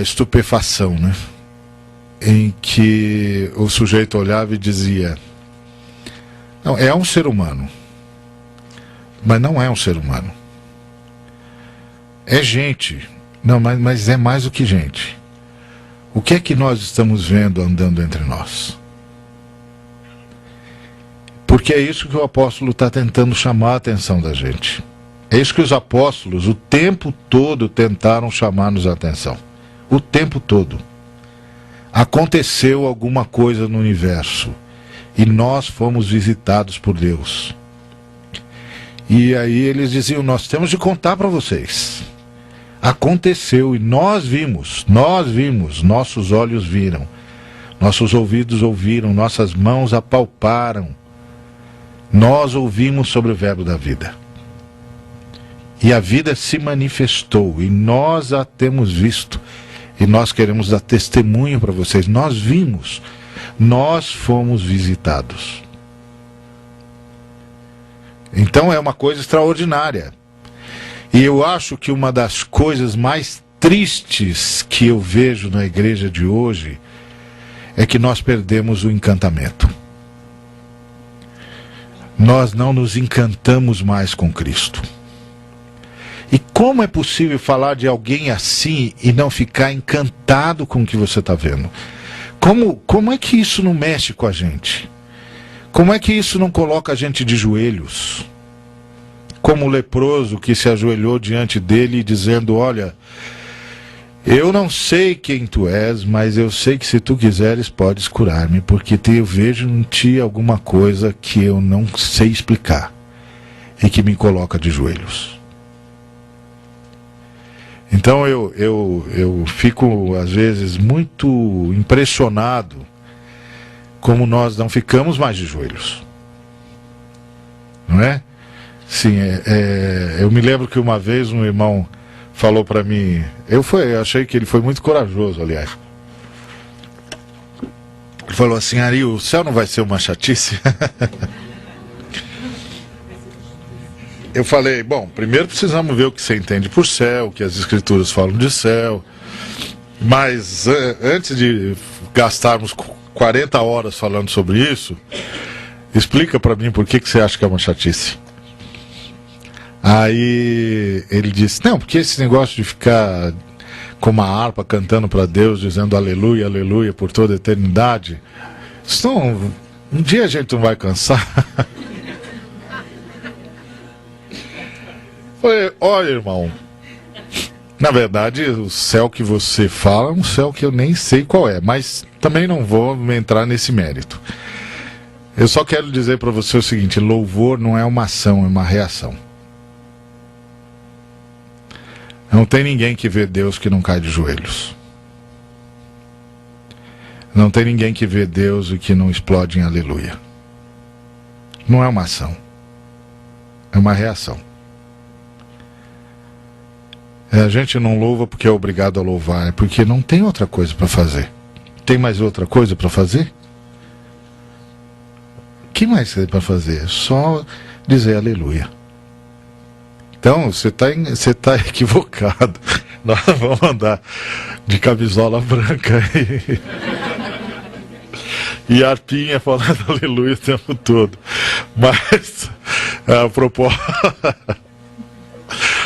estupefação, né? Em que o sujeito olhava e dizia: não, é um ser humano, mas não é um ser humano. É gente, não, mas é mais do que gente. O que é que nós estamos vendo andando entre nós? Porque é isso que o apóstolo está tentando chamar a atenção da gente. É isso que os apóstolos o tempo todo tentaram chamar-nos a atenção. O tempo todo. Aconteceu alguma coisa no universo e nós fomos visitados por Deus. E aí eles diziam: nós temos de contar para vocês. Aconteceu e nós vimos, nossos olhos viram, nossos ouvidos ouviram, nossas mãos apalparam. Nós ouvimos sobre o verbo da vida. E a vida se manifestou e nós a temos visto. E nós queremos dar testemunho para vocês. Nós vimos, nós fomos visitados. Então é uma coisa extraordinária. E eu acho que uma das coisas mais tristes que eu vejo na igreja de hoje é que nós perdemos o encantamento. Nós não nos encantamos mais com Cristo. E como é possível falar de alguém assim e não ficar encantado com o que você está vendo? Como é que isso não mexe com a gente? Como é que isso não coloca a gente de joelhos? Como o leproso que se ajoelhou diante dele dizendo: olha, eu não sei quem tu és, mas eu sei que se tu quiseres podes curar-me, porque eu vejo em ti alguma coisa que eu não sei explicar e que me coloca de joelhos. Então eu fico às vezes muito impressionado como nós não ficamos mais de joelhos, não é? Sim, eu me lembro que uma vez um irmão falou para mim, eu achei que ele foi muito corajoso, aliás. Ele falou assim: Ari, o céu não vai ser uma chatice? Eu falei: bom, primeiro precisamos ver o que você entende por céu, o que as escrituras falam de céu, mas antes de gastarmos 40 horas falando sobre isso, explica para mim por que você acha que é uma chatice. Aí ele disse: não, porque esse negócio de ficar com uma harpa cantando para Deus, dizendo aleluia, aleluia por toda a eternidade, isso não, um dia a gente não vai cansar. Falei: olha, irmão, na verdade o céu que você fala é um céu que eu nem sei qual é, mas também não vou entrar nesse mérito. Eu só quero dizer para você o seguinte: louvor não é uma ação, é uma reação. Não tem ninguém que vê Deus que não cai de joelhos. Não tem ninguém que vê Deus e que não explode em aleluia. Não é uma ação, é uma reação. A gente não louva porque é obrigado a louvar, é porque não tem outra coisa para fazer. Tem mais outra coisa para fazer? O que mais tem para fazer? Só dizer aleluia. Então, você está equivocado. Nós vamos andar de camisola branca e arpinha falando aleluia o tempo todo. Mas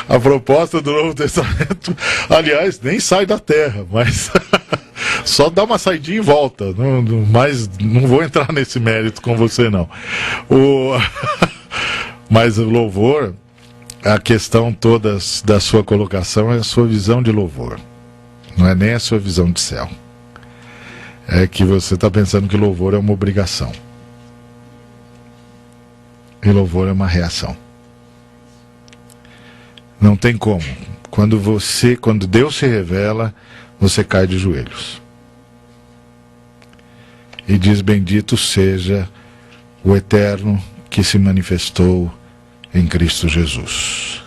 a proposta do Novo Testamento, aliás, nem sai da terra, mas só dá uma saidinha e volta. Mas não vou entrar nesse mérito com você, não. Mas o louvor, a questão toda da sua colocação é a sua visão de louvor. Não é nem a sua visão de céu. É que você está pensando que louvor é uma obrigação. E louvor é uma reação. Não tem como. Quando Deus se revela, você cai de joelhos. E diz: bendito seja o Eterno que se manifestou em Cristo Jesus.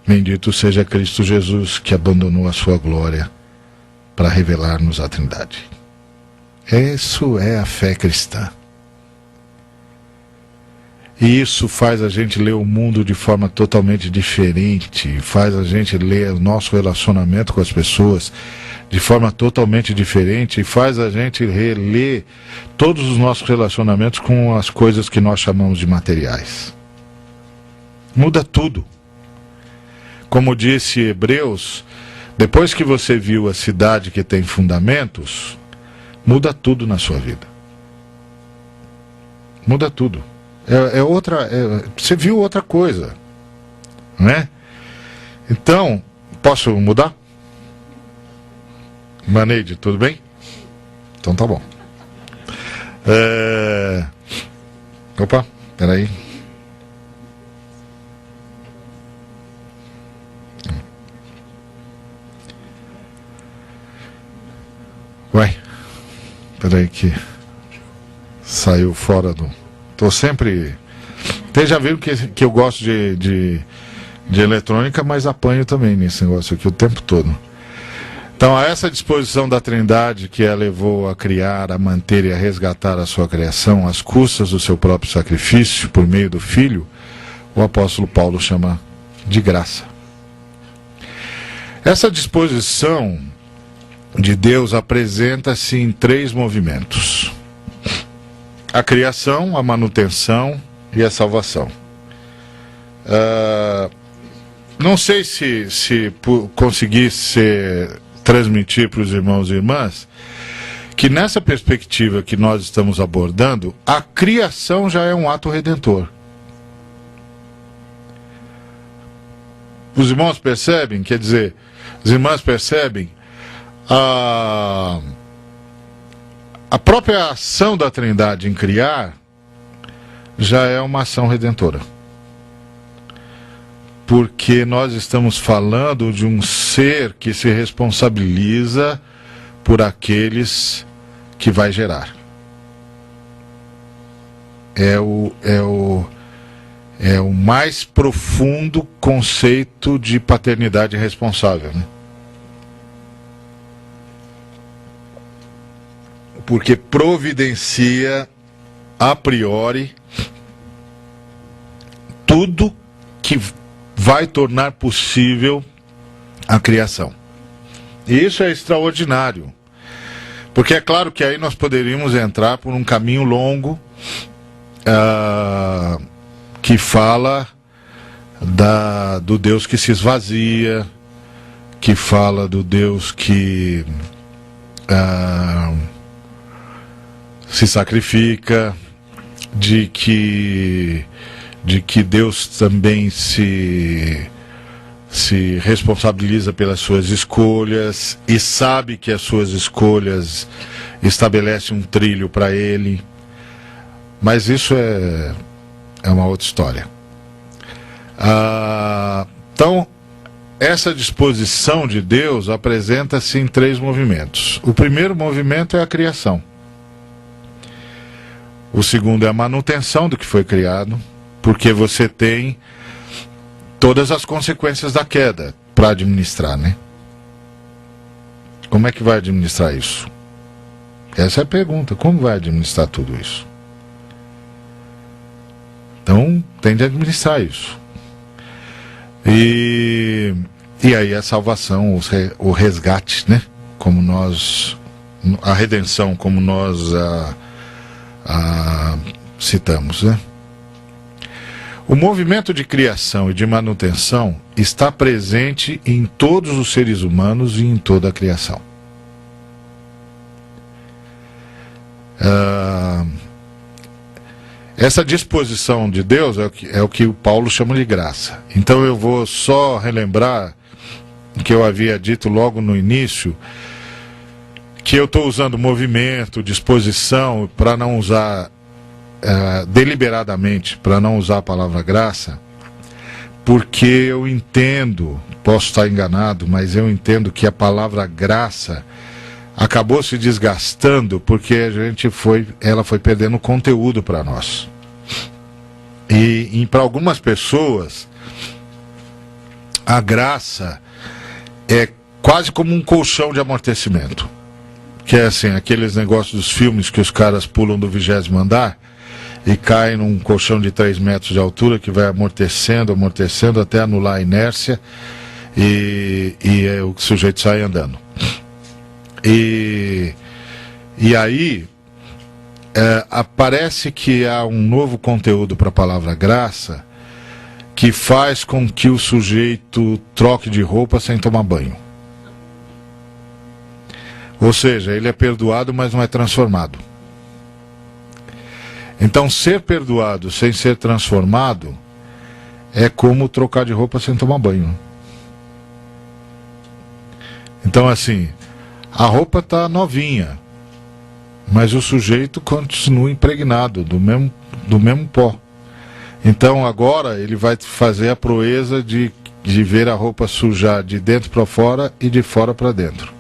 Bendito seja Cristo Jesus que abandonou a sua glória para revelar-nos a Trindade. Isso é a fé cristã. E isso faz a gente ler o mundo de forma totalmente diferente, faz a gente ler o nosso relacionamento com as pessoas de forma totalmente diferente, e faz a gente reler todos os nossos relacionamentos com as coisas que nós chamamos de materiais. Muda tudo. Como disse Hebreus, depois que você viu a cidade que tem fundamentos, muda tudo na sua vida. Muda tudo. Você viu outra coisa, né? Então, posso mudar? Maneide, tudo bem? Então tá bom. Opa, peraí. Ué, peraí que saiu fora do... Tô sempre... Vocês já viram que eu gosto de eletrônica, mas apanho também nesse negócio aqui o tempo todo. Então, a essa disposição da Trindade que a levou a criar, a manter e a resgatar a sua criação, às custas do seu próprio sacrifício, por meio do Filho, o apóstolo Paulo chama de graça. Essa disposição de Deus apresenta-se em 3 movimentos: a criação, a manutenção e a salvação. Não sei se consegui transmitir para os irmãos e irmãs que nessa perspectiva que nós estamos abordando, a criação já é um ato redentor. Os irmãos percebem? Quer dizer, as irmãs percebem? A própria ação da Trindade em criar já é uma ação redentora. Porque nós estamos falando de um ser que se responsabiliza por aqueles que vai gerar. É o mais profundo conceito de paternidade responsável, né? Porque providencia a priori tudo que vai tornar possível a criação. E isso é extraordinário. Porque é claro que aí nós poderíamos entrar por um caminho longo que fala do Deus que se esvazia, que fala do Deus que se sacrifica, de que Deus também se responsabiliza pelas suas escolhas e sabe que as suas escolhas estabelecem um trilho para ele. Mas isso é uma outra história. Então, essa disposição de Deus apresenta-se em 3 movimentos. O primeiro movimento é a criação. O segundo é a manutenção do que foi criado, porque você tem todas as consequências da queda para administrar, né? Como é que vai administrar isso? Essa é a pergunta. Como vai administrar tudo isso? Então, tem de administrar isso. E E aí a salvação, o resgate, né? Como nós, a redenção, como nós citamos, né? O movimento de criação e de manutenção está presente em todos os seres humanos e em toda a criação. Essa disposição de Deus é o que o Paulo chama de graça. Então eu vou só relembrar o que eu havia dito logo no início, que eu estou usando movimento, disposição, para não usar deliberadamente, para não usar a palavra graça, porque eu entendo, posso estar enganado, mas eu entendo que a palavra graça acabou se desgastando porque ela foi perdendo conteúdo para nós. E para algumas pessoas, a graça é quase como um colchão de amortecimento. Que é assim, aqueles negócios dos filmes que os caras pulam do 20º andar e caem num colchão de 3 metros de altura que vai amortecendo até anular a inércia e o sujeito sai andando. E aí parece que há um novo conteúdo para a palavra graça que faz com que o sujeito troque de roupa sem tomar banho. Ou seja, ele é perdoado, mas não é transformado. Então, ser perdoado sem ser transformado é como trocar de roupa sem tomar banho. Então, assim, a roupa está novinha, mas o sujeito continua impregnado do mesmo pó. Então, agora ele vai fazer a proeza de ver a roupa sujar de dentro para fora e de fora para dentro.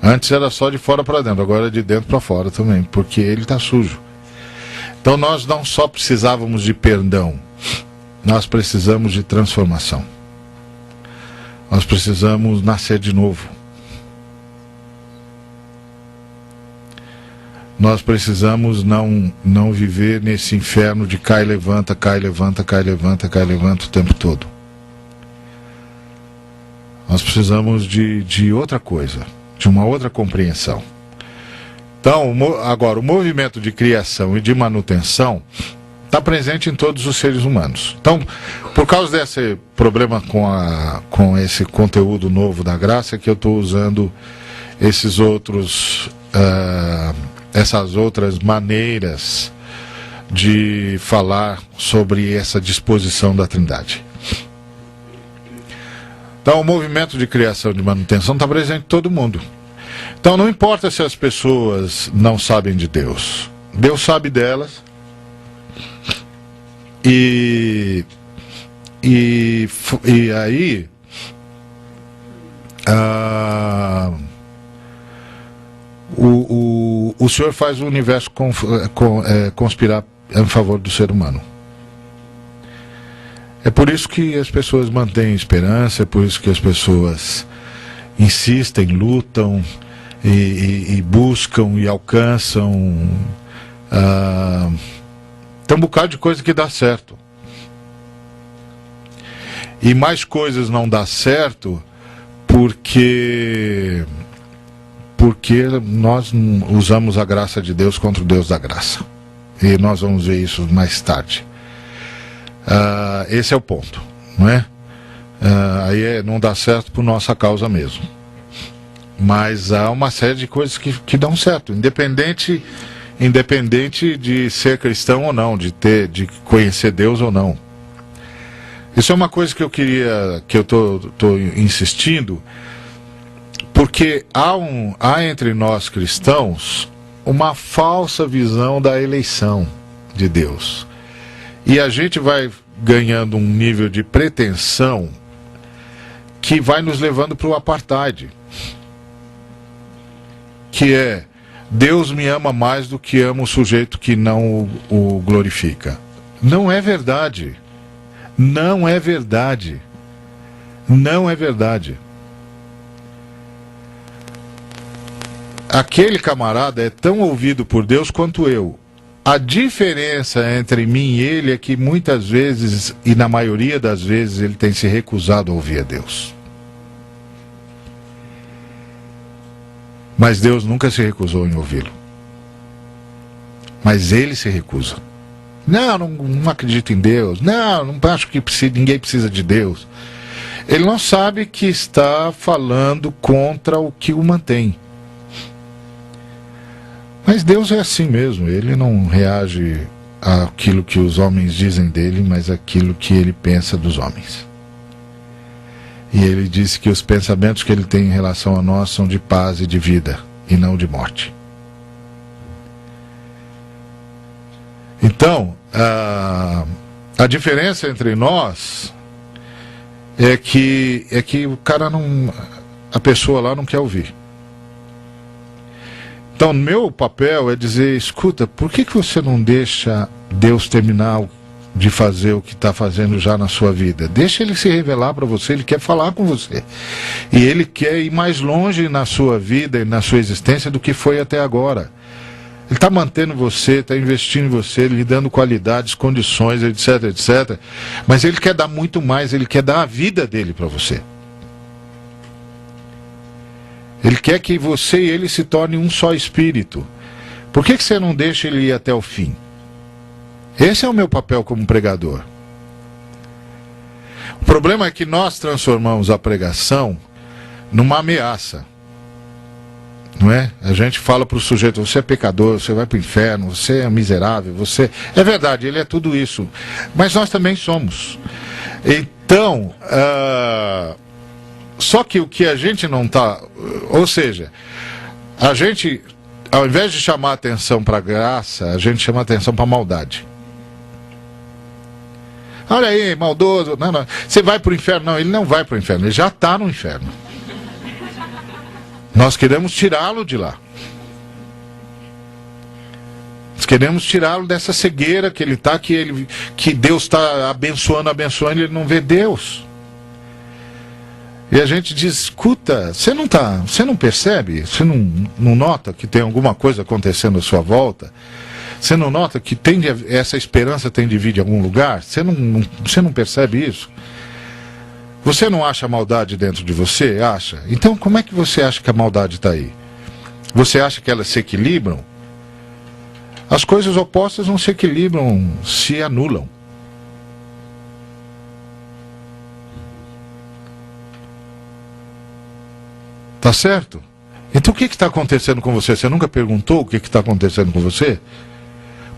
Antes era só de fora para dentro, agora é de dentro para fora também, porque ele está sujo. Então nós não só precisávamos de perdão, nós precisamos de transformação. Nós precisamos nascer de novo. Nós precisamos não viver nesse inferno de cai, levanta, cai, levanta, cai, levanta, cai, levanta o tempo todo. Nós precisamos de outra coisa, de uma outra compreensão. Então, agora, o movimento de criação e de manutenção está presente em todos os seres humanos. Então, por causa desse problema com esse conteúdo novo da graça, que eu estou usando essas outras maneiras de falar sobre essa disposição da Trindade. Então, o movimento de criação e de manutenção está presente em todo mundo. Então, não importa se as pessoas não sabem de Deus. Deus sabe delas. E aí... O Senhor faz o universo conspirar em favor do ser humano. É por isso que as pessoas mantêm esperança, é por isso que as pessoas insistem, lutam e buscam e alcançam. Tem um bocado de coisa que dá certo. E mais coisas não dá certo porque nós usamos a graça de Deus contra o Deus da graça. E nós vamos ver isso mais tarde. Esse é o ponto, não é? Aí não dá certo por nossa causa mesmo. Mas há uma série de coisas que dão certo, independente de ser cristão ou não, de conhecer Deus ou não. Isso é uma coisa que eu estou insistindo, porque há entre nós cristãos uma falsa visão da eleição de Deus. E a gente vai ganhando um nível de pretensão que vai nos levando para o apartheid. Que é, Deus me ama mais do que ama o sujeito que não o glorifica. Não é verdade. Não é verdade. Não é verdade. Aquele camarada é tão ouvido por Deus quanto eu. A diferença entre mim e ele é que muitas vezes, e na maioria das vezes, ele tem se recusado a ouvir a Deus. Mas Deus nunca se recusou em ouvi-lo. Mas ele se recusa. Não acredito em Deus. Não acho que ninguém precisa de Deus. Ele não sabe que está falando contra o que o mantém. Mas Deus é assim mesmo. Ele não reage àquilo que os homens dizem dele, mas àquilo que ele pensa dos homens. E ele disse que os pensamentos que ele tem em relação a nós são de paz e de vida, e não de morte. Então, a diferença entre nós é que o cara não... a pessoa lá não quer ouvir. Então, meu papel é dizer, escuta, por que você não deixa Deus terminar de fazer o que está fazendo já na sua vida? Deixa ele se revelar para você, ele quer falar com você. E ele quer ir mais longe na sua vida e na sua existência do que foi até agora. Ele está mantendo você, está investindo em você, lhe dando qualidades, condições, etc, etc. Mas ele quer dar muito mais, ele quer dar a vida dele para você. Ele quer que você e ele se tornem um só espírito. Por que você não deixa ele ir até o fim? Esse é o meu papel como pregador. O problema é que nós transformamos a pregação numa ameaça. Não é? A gente fala para o sujeito, você é pecador, você vai para o inferno, você é miserável, você... É verdade, ele é tudo isso. Mas nós também somos. Então, só que o que a gente não está... Ou seja, a gente, ao invés de chamar atenção para a graça, a gente chama atenção para a maldade. Olha aí, maldoso, não, você vai para o inferno. Não, ele não vai para o inferno, ele já está no inferno. Nós queremos tirá-lo de lá. Nós queremos tirá-lo dessa cegueira que ele está, que Deus está abençoando, e ele não vê Deus. E a gente diz, escuta, você não percebe? Você não nota que tem alguma coisa acontecendo à sua volta? Você não nota que essa esperança tem de vir de algum lugar? Você não percebe isso? Você não acha maldade dentro de você? Acha? Então como é que você acha que a maldade está aí? Você acha que elas se equilibram? As coisas opostas não se equilibram, se anulam. Tá certo? Então o que está acontecendo com você? Você nunca perguntou o que está acontecendo com você?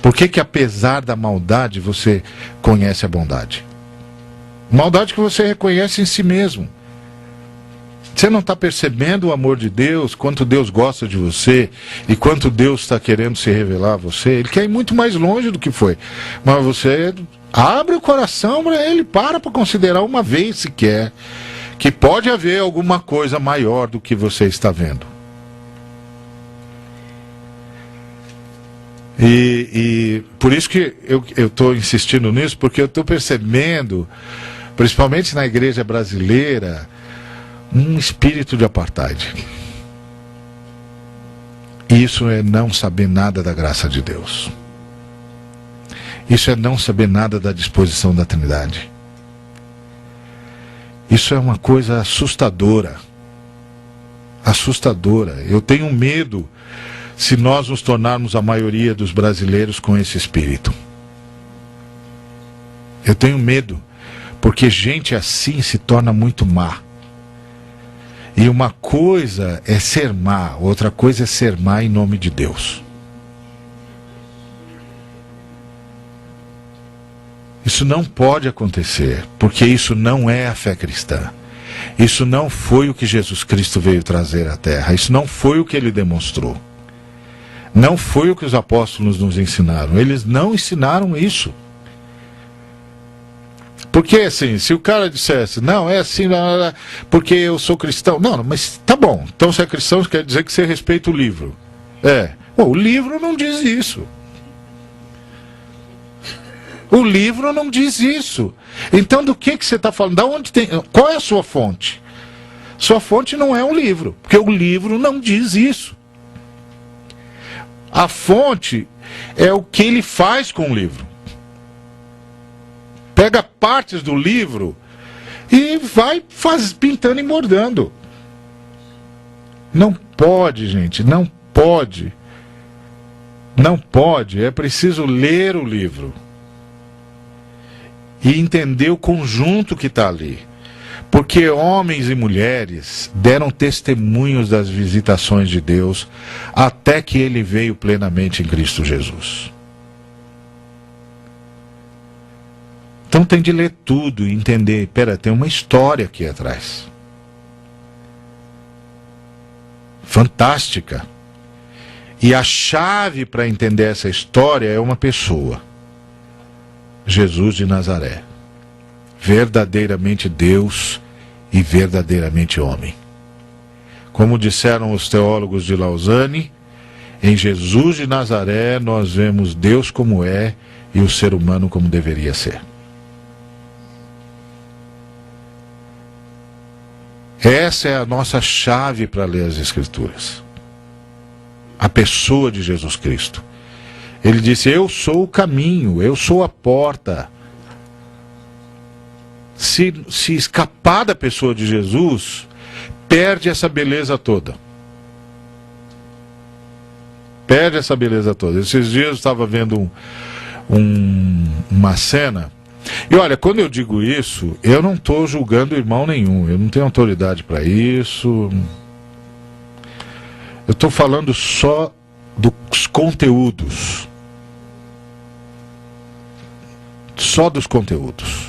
Por que apesar da maldade você conhece a bondade? Maldade que você reconhece em si mesmo. Você não está percebendo o amor de Deus, quanto Deus gosta de você e quanto Deus está querendo se revelar a você. Ele quer ir muito mais longe do que foi. Mas você abre o coração para ele, para considerar uma vez sequer que pode haver alguma coisa maior do que você está vendo. E por isso que eu estou insistindo nisso, porque eu estou percebendo, principalmente na igreja brasileira, um espírito de apartheid. Isso é não saber nada da graça de Deus. Isso é não saber nada da disposição da Trindade. Isso é uma coisa assustadora. Assustadora. Eu tenho medo se nós nos tornarmos a maioria dos brasileiros com esse espírito. Eu tenho medo, porque gente assim se torna muito má. E uma coisa é ser má, outra coisa é ser má em nome de Deus. Isso não pode acontecer, porque isso não é a fé cristã. Isso não foi o que Jesus Cristo veio trazer à Terra. Isso não foi o que ele demonstrou. Não foi o que os apóstolos nos ensinaram. Eles não ensinaram isso. Porque assim, se o cara dissesse, não, é assim, porque eu sou cristão. Não, mas tá bom. Então se é cristão, quer dizer que você respeita o livro. O livro não diz isso. O livro não diz isso. Então do que você está falando? Da onde tem? Qual é a sua fonte? Sua fonte não é o livro, porque o livro não diz isso. A fonte é o que ele faz com o livro. Pega partes do livro e vai pintando e mordando. Não pode, gente, não pode. Não pode, é preciso ler o livro e entender o conjunto que está ali. Porque homens e mulheres deram testemunhos das visitações de Deus até que ele veio plenamente em Cristo Jesus. Então tem de ler tudo e entender, tem uma história aqui atrás. Fantástica. E a chave para entender essa história é uma pessoa. Jesus de Nazaré. Verdadeiramente Deus e verdadeiramente homem. Como disseram os teólogos de Lausanne, em Jesus de Nazaré nós vemos Deus como é e o ser humano como deveria ser. Essa é a nossa chave para ler as Escrituras. A pessoa de Jesus Cristo. Ele disse, eu sou o caminho, eu sou a porta. Se escapar da pessoa de Jesus, perde essa beleza toda. Perde essa beleza toda. Esses dias eu estava vendo uma cena. E olha, quando eu digo isso, eu não estou julgando irmão nenhum. Eu não tenho autoridade para isso. Eu estou falando só dos conteúdos. Só dos conteúdos.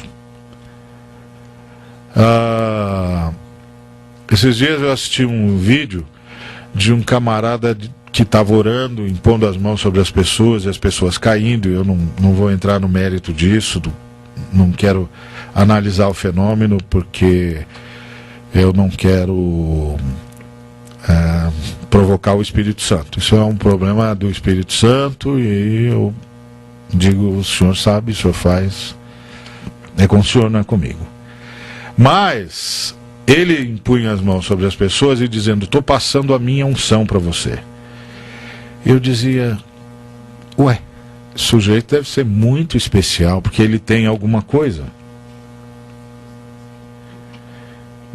Esses dias eu assisti um vídeo de um camarada que estava orando, impondo as mãos sobre as pessoas e as pessoas caindo. Eu não vou entrar no mérito disso, não quero analisar o fenômeno porque eu não quero provocar o Espírito Santo. Isso é um problema do Espírito Santo e eu digo, o senhor sabe, o senhor faz, é com o senhor, não é comigo. Mas ele impunha as mãos sobre as pessoas e dizendo, estou passando a minha unção para você. Eu dizia, ué, esse sujeito deve ser muito especial, porque ele tem alguma coisa.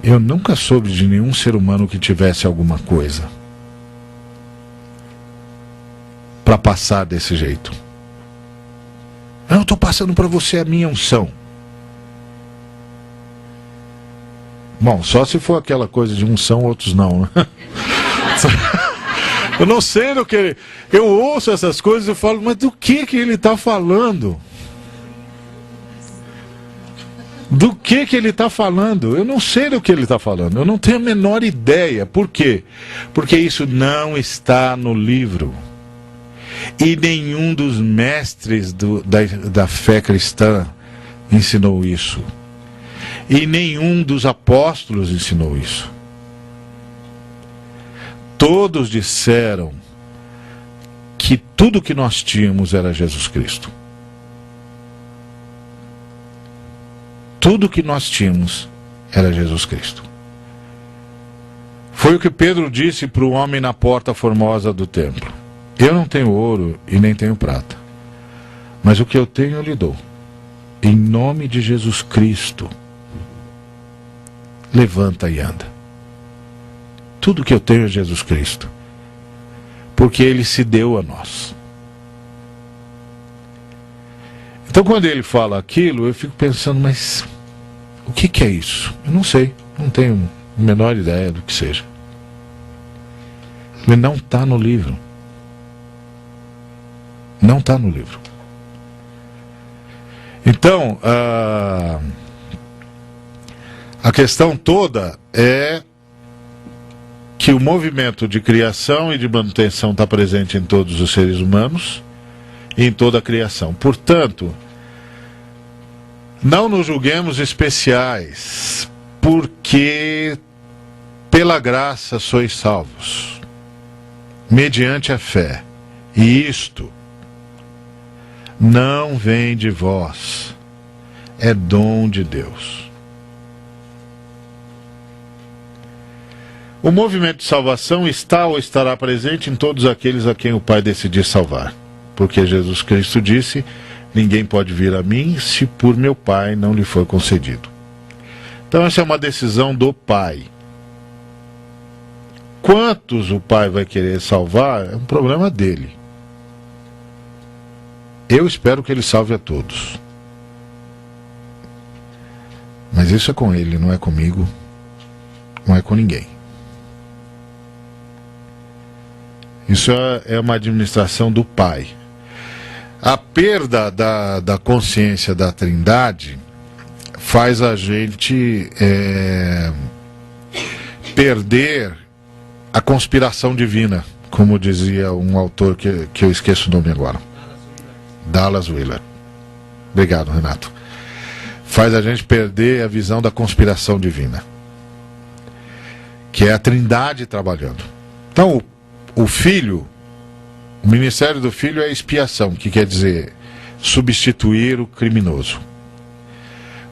Eu nunca soube de nenhum ser humano que tivesse alguma coisa para passar desse jeito. Eu estou passando para você a minha unção. Bom, só se for aquela coisa de unção, outros não, né? Eu não sei do que ele... Eu ouço essas coisas e falo, mas do que ele está falando? Do que ele está falando? Eu não sei do que ele está falando. Eu não tenho a menor ideia. Por quê? Porque isso não está no livro. E nenhum dos mestres da fé cristã ensinou isso. E nenhum dos apóstolos ensinou isso. Todos disseram que tudo que nós tínhamos era Jesus Cristo. Tudo que nós tínhamos era Jesus Cristo. Foi o que Pedro disse para o homem na porta formosa do templo. Eu não tenho ouro e nem tenho prata, mas o que eu tenho eu lhe dou. Em nome de Jesus Cristo, levanta e anda. Tudo que eu tenho é Jesus Cristo, porque Ele se deu a nós. Então quando ele fala aquilo, eu fico pensando, mas o que é isso? Eu não sei, não tenho a menor ideia do que seja. Ele não está no livro. Não está no livro. Então, a questão toda é que o movimento de criação e de manutenção está presente em todos os seres humanos e em toda a criação. Portanto, não nos julguemos especiais, porque pela graça sois salvos, mediante a fé. E isto não vem de vós, é dom de Deus. O movimento de salvação está ou estará presente em todos aqueles a quem o Pai decidir salvar. Porque Jesus Cristo disse, ninguém pode vir a mim se por meu Pai não lhe for concedido. Então essa é uma decisão do Pai. quantos o pai vai querer salvar é um problema dele. Eu espero que ele salve a todos. Mas isso é com ele, não é comigo, não é com ninguém. Isso é uma administração do pai. A perda da consciência da Trindade faz a gente perder a conspiração divina, como dizia um autor que eu esqueço o nome agora. Dallas Willard. Obrigado, Renato. Faz a gente perder a visão da conspiração divina, que é a Trindade trabalhando. Então, o filho, o ministério do filho é expiação, que quer dizer substituir o criminoso.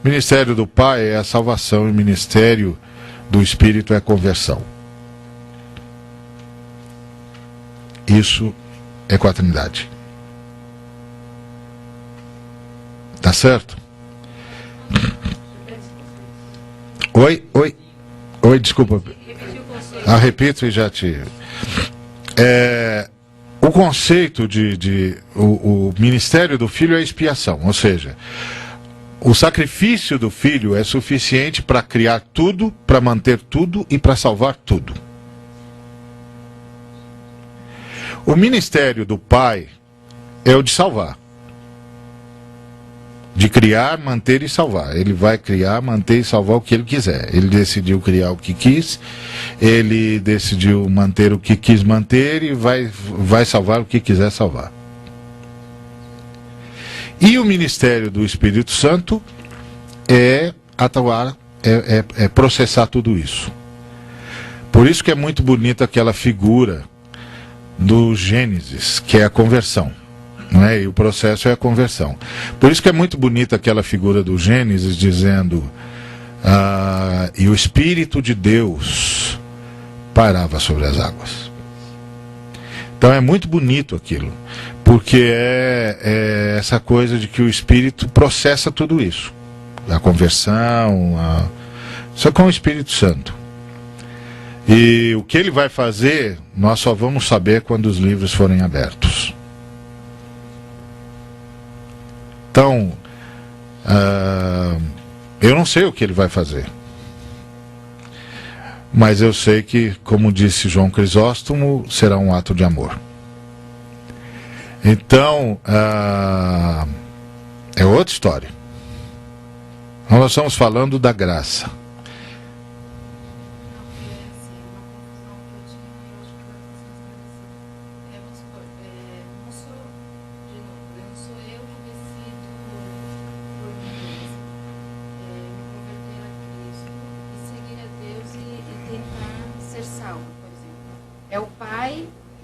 O ministério do pai é a salvação e o ministério do espírito é a conversão. Isso é com a Trindade. Tá certo? Oi, desculpa. Repito e já te... o conceito o ministério do filho é expiação, ou seja, o sacrifício do filho é suficiente para criar tudo, para manter tudo e para salvar tudo. O ministério do pai é o de salvar. De criar, manter e salvar. Ele vai criar, manter e salvar o que ele quiser. Ele decidiu criar o que quis, ele decidiu manter o que quis manter e vai salvar o que quiser salvar. E o ministério do Espírito Santo é atuar, é processar tudo isso. Por isso que é muito bonita aquela figura do Gênesis, que é a conversão. Não é? E o processo é a conversão. Por isso que é muito bonita aquela figura do Gênesis dizendo e o Espírito de Deus pairava sobre as águas. Então é muito bonito aquilo, porque é essa coisa de que o Espírito processa tudo isso. A conversão, só com o Espírito Santo. E o que ele vai fazer, nós só vamos saber quando os livros forem abertos. Então, eu não sei o que ele vai fazer. Mas eu sei que, como disse João Crisóstomo, será um ato de amor. Então, é outra história. Nós estamos falando da graça.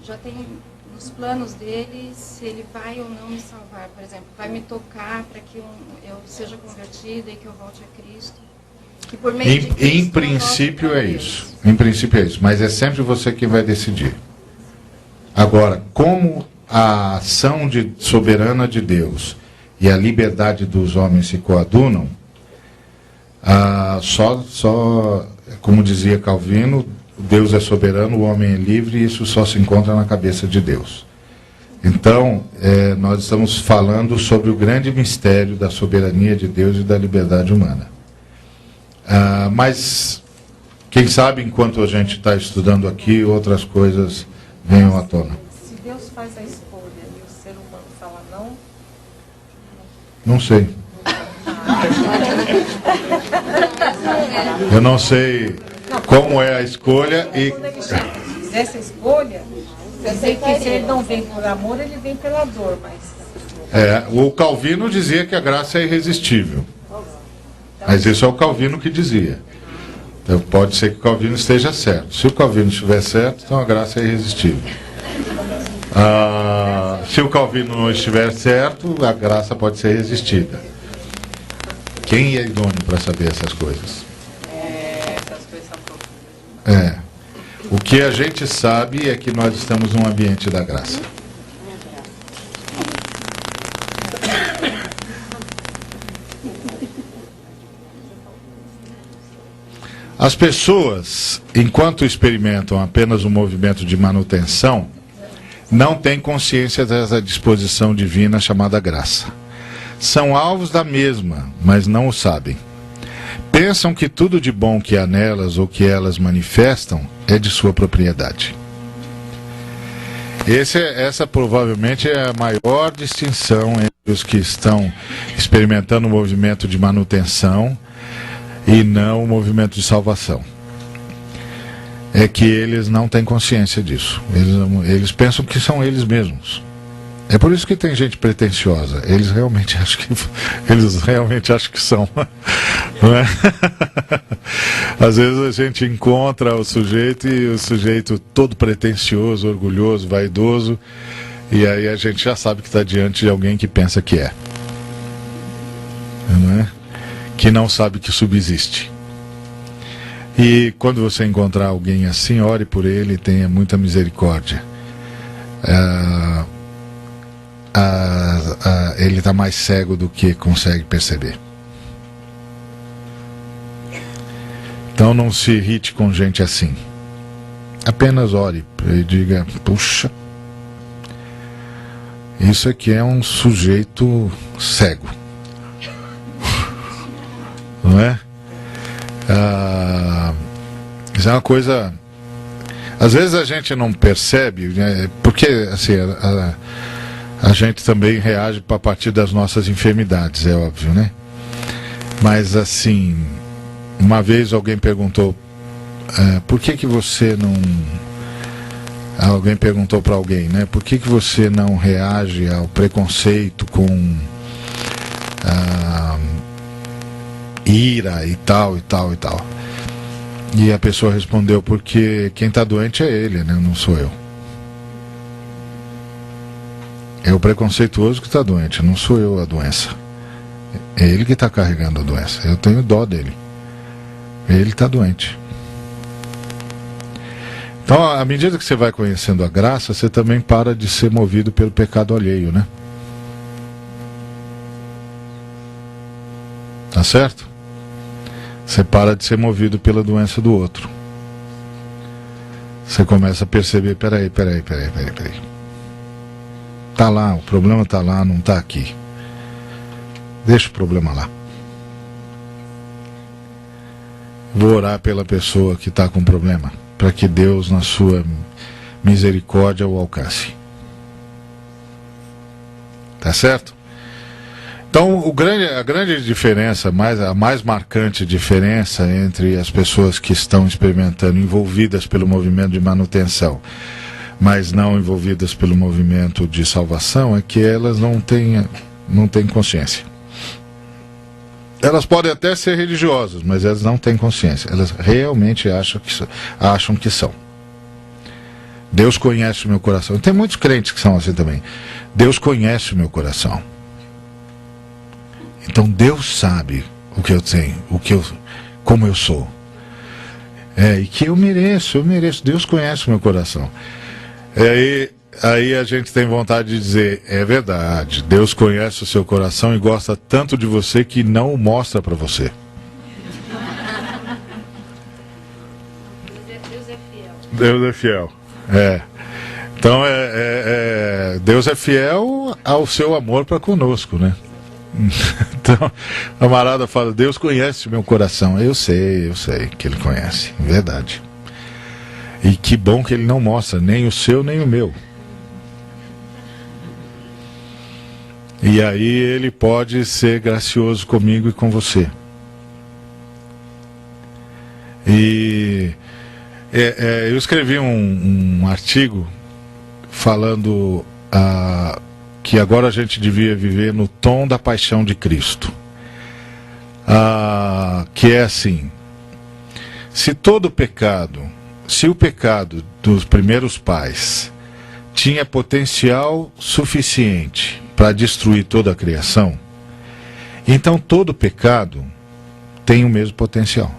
Já tem nos planos dele se ele vai ou não me salvar, por exemplo, vai me tocar para que eu seja convertida e que eu volte a Cristo. Que por meio de Cristo, em princípio é isso. Em princípio é isso, mas é sempre você quem vai decidir. Agora, como a ação soberana de Deus e a liberdade dos homens se coadunam, como dizia Calvino, Deus é soberano, o homem é livre, e isso só se encontra na cabeça de Deus. Então, nós estamos falando sobre o grande mistério da soberania de Deus e da liberdade humana. Mas, quem sabe, enquanto a gente está estudando aqui, outras coisas venham à tona. Se Deus faz a escolha e o ser humano fala não? Não sei. Eu não sei como é a escolha e... Quando ele fizer essa escolha, eu sei que se ele não vem por amor, ele vem pela dor, mas... o Calvino dizia que a graça é irresistível. Mas isso é o Calvino que dizia. Então pode ser que o Calvino esteja certo. Se o Calvino estiver certo, então a graça é irresistível. Se o Calvino não estiver certo, a graça pode ser resistida. Quem é idôneo para saber essas coisas? Essas coisas são profundas. O que a gente sabe é que nós estamos num ambiente da graça. As pessoas, enquanto experimentam apenas o movimento de manutenção, não têm consciência dessa disposição divina chamada graça. São alvos da mesma, mas não o sabem. Pensam que tudo de bom que há nelas ou que elas manifestam é de sua propriedade. Essa provavelmente é a maior distinção entre os que estão experimentando o movimento de manutenção e não o movimento de salvação. É que eles não têm consciência disso. Eles pensam que são eles mesmos. É por isso que tem gente pretensiosa. Eles realmente acham que são. Não é? Às vezes a gente encontra o sujeito e o sujeito todo pretensioso, orgulhoso, vaidoso, e aí a gente já sabe que está diante de alguém que pensa que é. Não é? Que não sabe que subsiste. E quando você encontrar alguém assim, ore por ele e tenha muita misericórdia. Ele está mais cego do que consegue perceber. Então não se irrite com gente assim. Apenas ore e diga: puxa, isso aqui é um sujeito cego. Não é? Isso é uma coisa. Às vezes a gente não percebe, né? Porque assim, a gente também reage a partir das nossas enfermidades, é óbvio, né? Mas assim, uma vez alguém perguntou, por que você não... Alguém perguntou para alguém, né? Por que você não reage ao preconceito com ira e tal, e tal, e tal? E a pessoa respondeu: porque quem está doente é ele, né? Não sou eu. É o preconceituoso que está doente, não sou eu a doença. É ele que está carregando a doença. Eu tenho dó dele. Ele está doente. Então, à medida que você vai conhecendo a graça, você também para de ser movido pelo pecado alheio, né? Tá certo? Você para de ser movido pela doença do outro. Você começa a perceber: peraí. Tá lá, o problema tá lá, não tá aqui. Deixa o problema lá. Vou orar pela pessoa que está com problema, para que Deus, na sua misericórdia, o alcance. Tá certo? Então, a grande diferença, a mais marcante diferença entre as pessoas que estão experimentando, envolvidas pelo movimento de manutenção, mas não envolvidas pelo movimento de salvação, é que elas não têm consciência. Elas podem até ser religiosas, mas elas não têm consciência. Elas realmente acham que são. Deus conhece o meu coração. E tem muitos crentes que são assim também. Deus conhece o meu coração. Então Deus sabe o que eu tenho, como eu sou. E que eu mereço. Deus conhece o meu coração. Aí a gente tem vontade de dizer: é verdade, Deus conhece o seu coração e gosta tanto de você que não o mostra para você. Deus é fiel. Deus é fiel. Então Deus é fiel ao seu amor para conosco, né? Então, a camarada fala: Deus conhece o meu coração. Eu sei que Ele conhece, verdade. E que bom que Ele não mostra nem o seu nem o meu. E aí Ele pode ser gracioso comigo e com você. E eu escrevi um artigo falando que agora a gente devia viver no tom da paixão de Cristo. Que é assim: se o pecado dos primeiros pais tinha potencial suficiente para destruir toda a criação, então todo pecado tem o mesmo potencial.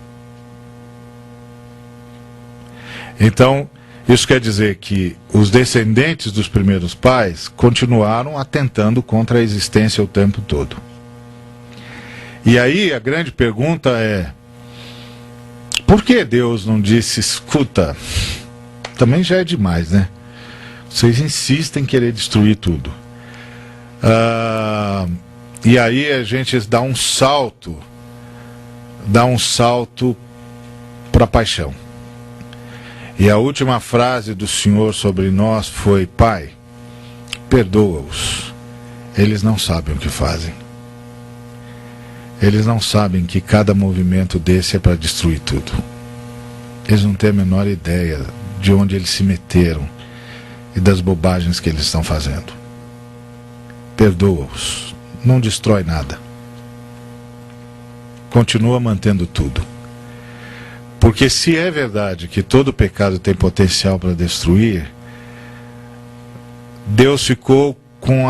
Então, isso quer dizer que os descendentes dos primeiros pais continuaram atentando contra a existência o tempo todo. E aí a grande pergunta é: Por que Deus não disse, escuta, também já é demais, né? Vocês insistem em querer destruir tudo. E aí a gente dá um salto para a paixão. E a última frase do Senhor sobre nós foi: Pai, perdoa-os, eles não sabem o que fazem. Eles não sabem que cada movimento desse é para destruir tudo. Eles não têm a menor ideia de onde eles se meteram e das bobagens que eles estão fazendo. Perdoa-os, não destrói nada. Continua mantendo tudo. Porque se é verdade que todo pecado tem potencial para destruir, Deus ficou com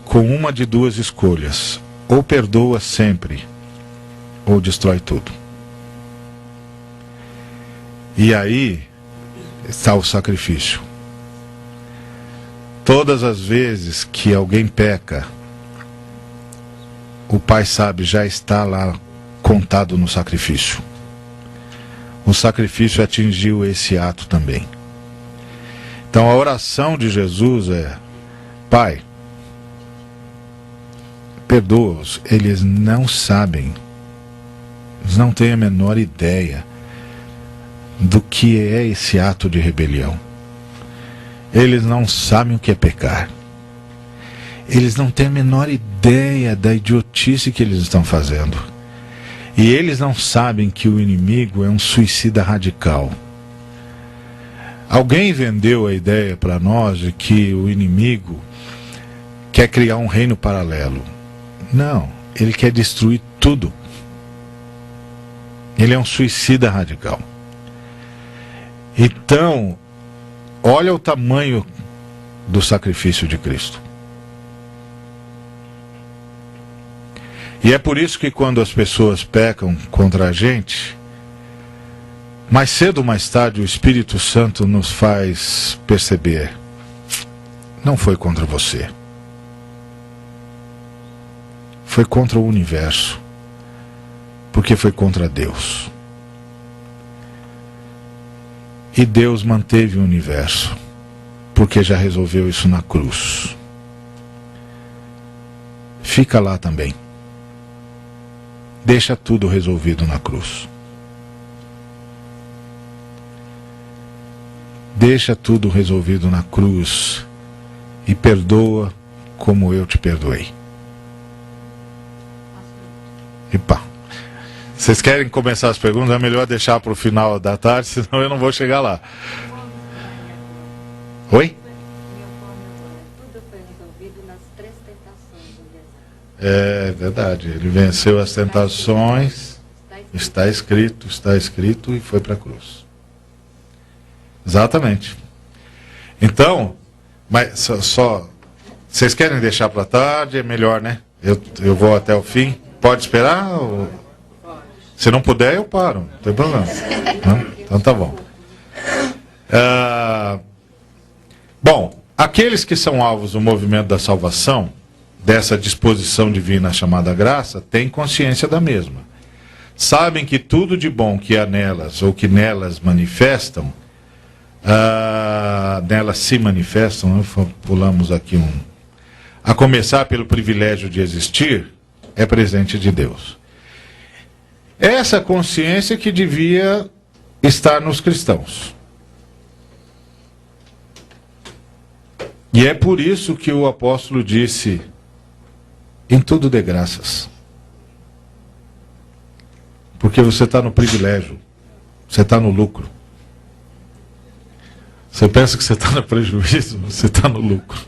com uma de duas escolhas: ou perdoa sempre, ou destrói tudo. E aí está o sacrifício. Todas as vezes que alguém peca, o Pai sabe, já está lá contado no sacrifício. O sacrifício atingiu esse ato também. Então a oração de Jesus é: Pai, perdoa-os, eles não sabem, eles não têm a menor ideia do que é esse ato de rebelião. Eles não sabem o que é pecar. Eles não têm a menor ideia da idiotice que eles estão fazendo. E eles não sabem que o inimigo é um suicida radical. Alguém vendeu a ideia para nós de que o inimigo quer criar um reino paralelo. Não, ele quer destruir tudo. Ele é um suicida radical. Então, olha o tamanho do sacrifício de Cristo. E é por isso que quando as pessoas pecam contra a gente, mais cedo ou mais tarde o Espírito Santo nos faz perceber: não foi contra você. Foi contra o universo. Porque foi contra Deus. E Deus manteve o universo, porque já resolveu isso na cruz. Fica lá também. Deixa tudo resolvido na cruz. Deixa tudo resolvido na cruz e perdoa como eu te perdoei. Epa. Vocês querem começar as perguntas? É melhor deixar para o final da tarde, senão eu não vou chegar lá. Oi? Tudo foi resolvido nas 3 tentações do deserto. É verdade. Ele venceu as tentações. Está escrito e foi para a cruz. Exatamente. Então, mas só vocês querem deixar para tarde? É melhor, né? Eu vou até o fim. Pode esperar? Se não puder, eu paro. Não tem problema. Não? Então tá bom. Bom, aqueles que são alvos do movimento da salvação, dessa disposição divina chamada graça, têm consciência da mesma. Sabem que tudo de bom que há nelas, ou que nelas manifestam, nelas se manifestam, né? Pulamos aqui a começar pelo privilégio de existir, é presente de Deus. Essa consciência que devia estar nos cristãos. E é por isso que o apóstolo disse: em tudo dê graças. Porque você está no privilégio, você está no lucro. Você pensa que você está no prejuízo, você está no lucro.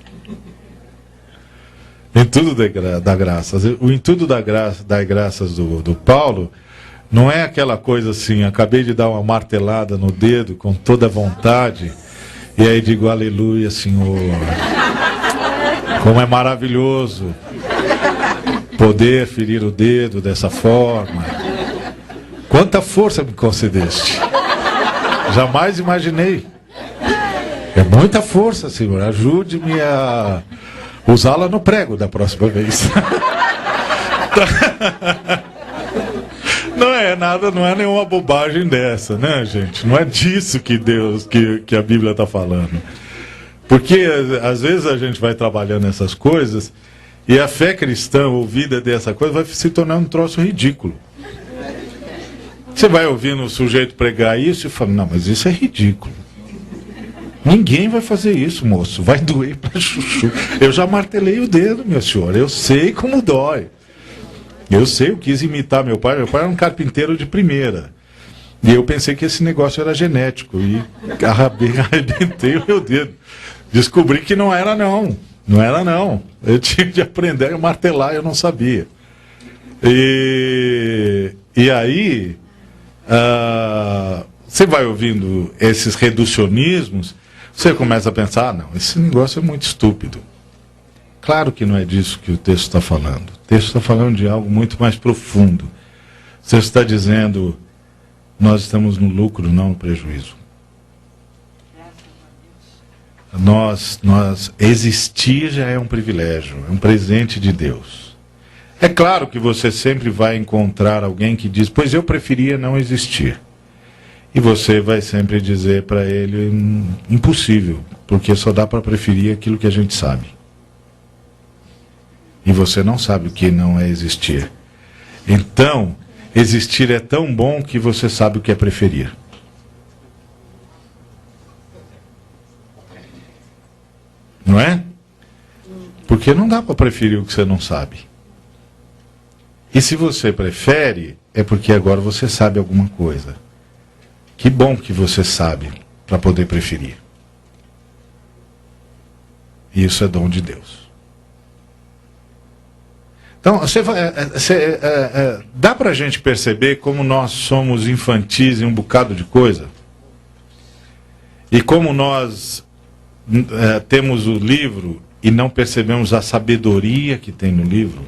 Em tudo dá graças. O em tudo dá graças do Paulo não é aquela coisa assim: acabei de dar uma martelada no dedo com toda a vontade e aí digo aleluia, Senhor. Como é maravilhoso poder ferir o dedo dessa forma. Quanta força me concedeste. Jamais imaginei. É muita força, Senhor. Ajude-me a usá-la no prego da próxima vez. Não é nada, não é nenhuma bobagem dessa, né, gente? Não é disso que que a Bíblia está falando. Porque às vezes a gente vai trabalhando essas coisas e a fé cristã ouvida dessa coisa vai se tornar um troço ridículo. Você vai ouvindo o sujeito pregar isso e fala, não, mas isso é ridículo. Ninguém vai fazer isso, moço. Vai doer pra chuchu. Eu já martelei o dedo, meu senhor. Eu sei como dói. Eu sei, eu quis imitar meu pai. Meu pai era um carpinteiro de primeira. E eu pensei que esse negócio era genético. E arrebentei o meu dedo. Descobri que não era não. Não era não. Eu tinha de aprender a martelar, eu não sabia. E aí, você vai ouvindo esses reducionismos, você começa a pensar, não, esse negócio é muito estúpido. Claro que não é disso que o texto está falando. O texto está falando de algo muito mais profundo. O texto está dizendo, nós estamos no lucro, não no prejuízo. Existir já é um privilégio, é um presente de Deus. É claro que você sempre vai encontrar alguém que diz, pois eu preferia não existir. E você vai sempre dizer para ele, impossível, porque só dá para preferir aquilo que a gente sabe. E você não sabe o que não é existir. Então, existir é tão bom que você sabe o que é preferir. Não é? Porque não dá para preferir o que você não sabe. E se você prefere, é porque agora você sabe alguma coisa. Que bom que você sabe para poder preferir. Isso é dom de Deus. Então, dá para a gente perceber como nós somos infantis em um bocado de coisa? E como nós temos o livro e não percebemos a sabedoria que tem no livro?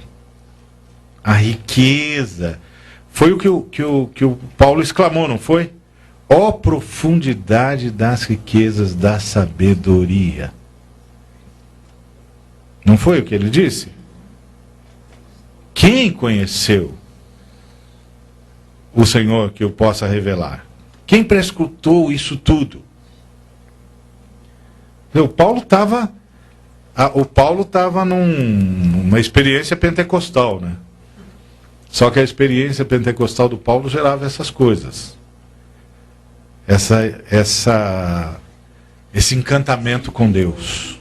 A riqueza. Foi o que o Paulo exclamou, não foi? Ó profundidade das riquezas da sabedoria. Não foi o que ele disse? Quem conheceu o Senhor que o possa revelar? Quem prescrutou isso tudo? O Paulo estava numa experiência pentecostal, né? Só que a experiência pentecostal do Paulo gerava essas coisas. Esse encantamento com Deus.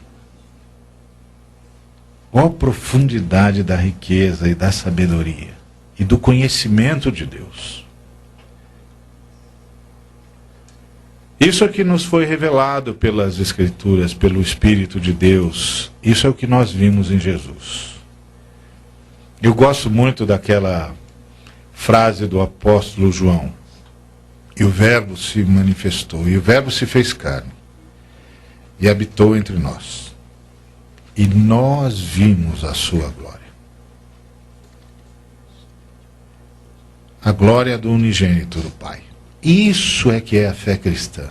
Ó profundidade da riqueza e da sabedoria e do conhecimento de Deus. Isso é que nos foi revelado pelas Escrituras, pelo Espírito de Deus. Isso é o que nós vimos em Jesus. Eu gosto muito daquela frase do apóstolo João. E o Verbo se manifestou, e o Verbo se fez carne, e habitou entre nós. E nós vimos a sua glória. A glória do unigênito do Pai. Isso é que é a fé cristã.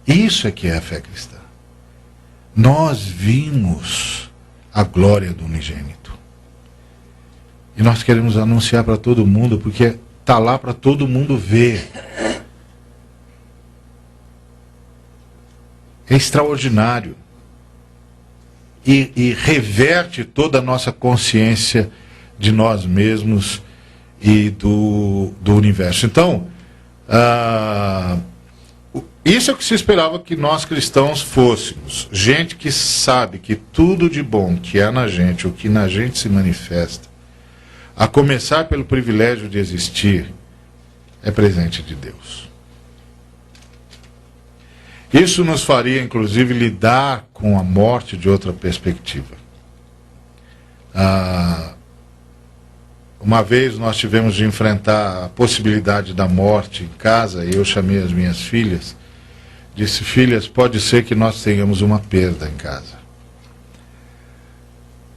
Isso é que é a fé cristã. Nós vimos a glória do unigênito. E nós queremos anunciar para todo mundo, porque está lá para todo mundo ver. É extraordinário. E reverte toda a nossa consciência de nós mesmos e do universo. Então, isso é o que se esperava que nós cristãos fôssemos. Gente que sabe que tudo de bom que há na gente, o que na gente se manifesta, a começar pelo privilégio de existir, é presente de Deus. Isso nos faria, inclusive, lidar com a morte de outra perspectiva. Uma vez nós tivemos de enfrentar a possibilidade da morte em casa, e eu chamei as minhas filhas, disse, filhas, pode ser que nós tenhamos uma perda em casa.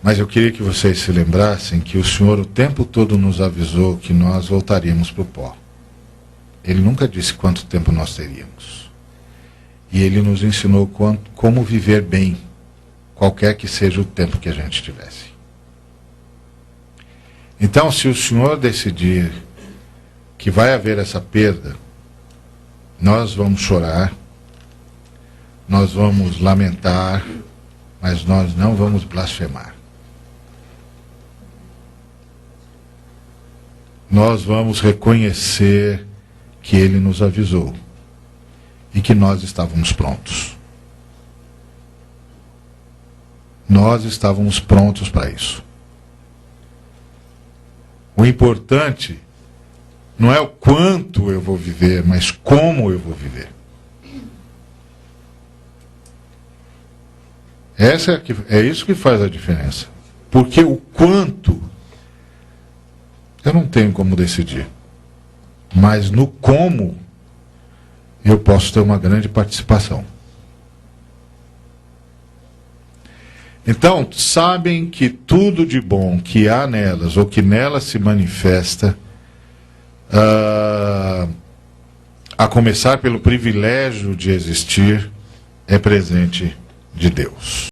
Mas eu queria que vocês se lembrassem que o Senhor o tempo todo nos avisou que nós voltaríamos para o pó. Ele nunca disse quanto tempo nós teríamos. E Ele nos ensinou como viver bem, qualquer que seja o tempo que a gente tivesse. Então, se o Senhor decidir que vai haver essa perda, nós vamos chorar, nós vamos lamentar, mas nós não vamos blasfemar. Nós vamos reconhecer que Ele nos avisou e que nós estávamos prontos. Nós estávamos prontos para isso. O importante não é o quanto eu vou viver, mas como eu vou viver. É isso que faz a diferença. Porque o quanto eu não tenho como decidir. Mas no como eu posso ter uma grande participação. Então, sabem que tudo de bom que há nelas, ou que nelas se manifesta, a começar pelo privilégio de existir, é presente de Deus.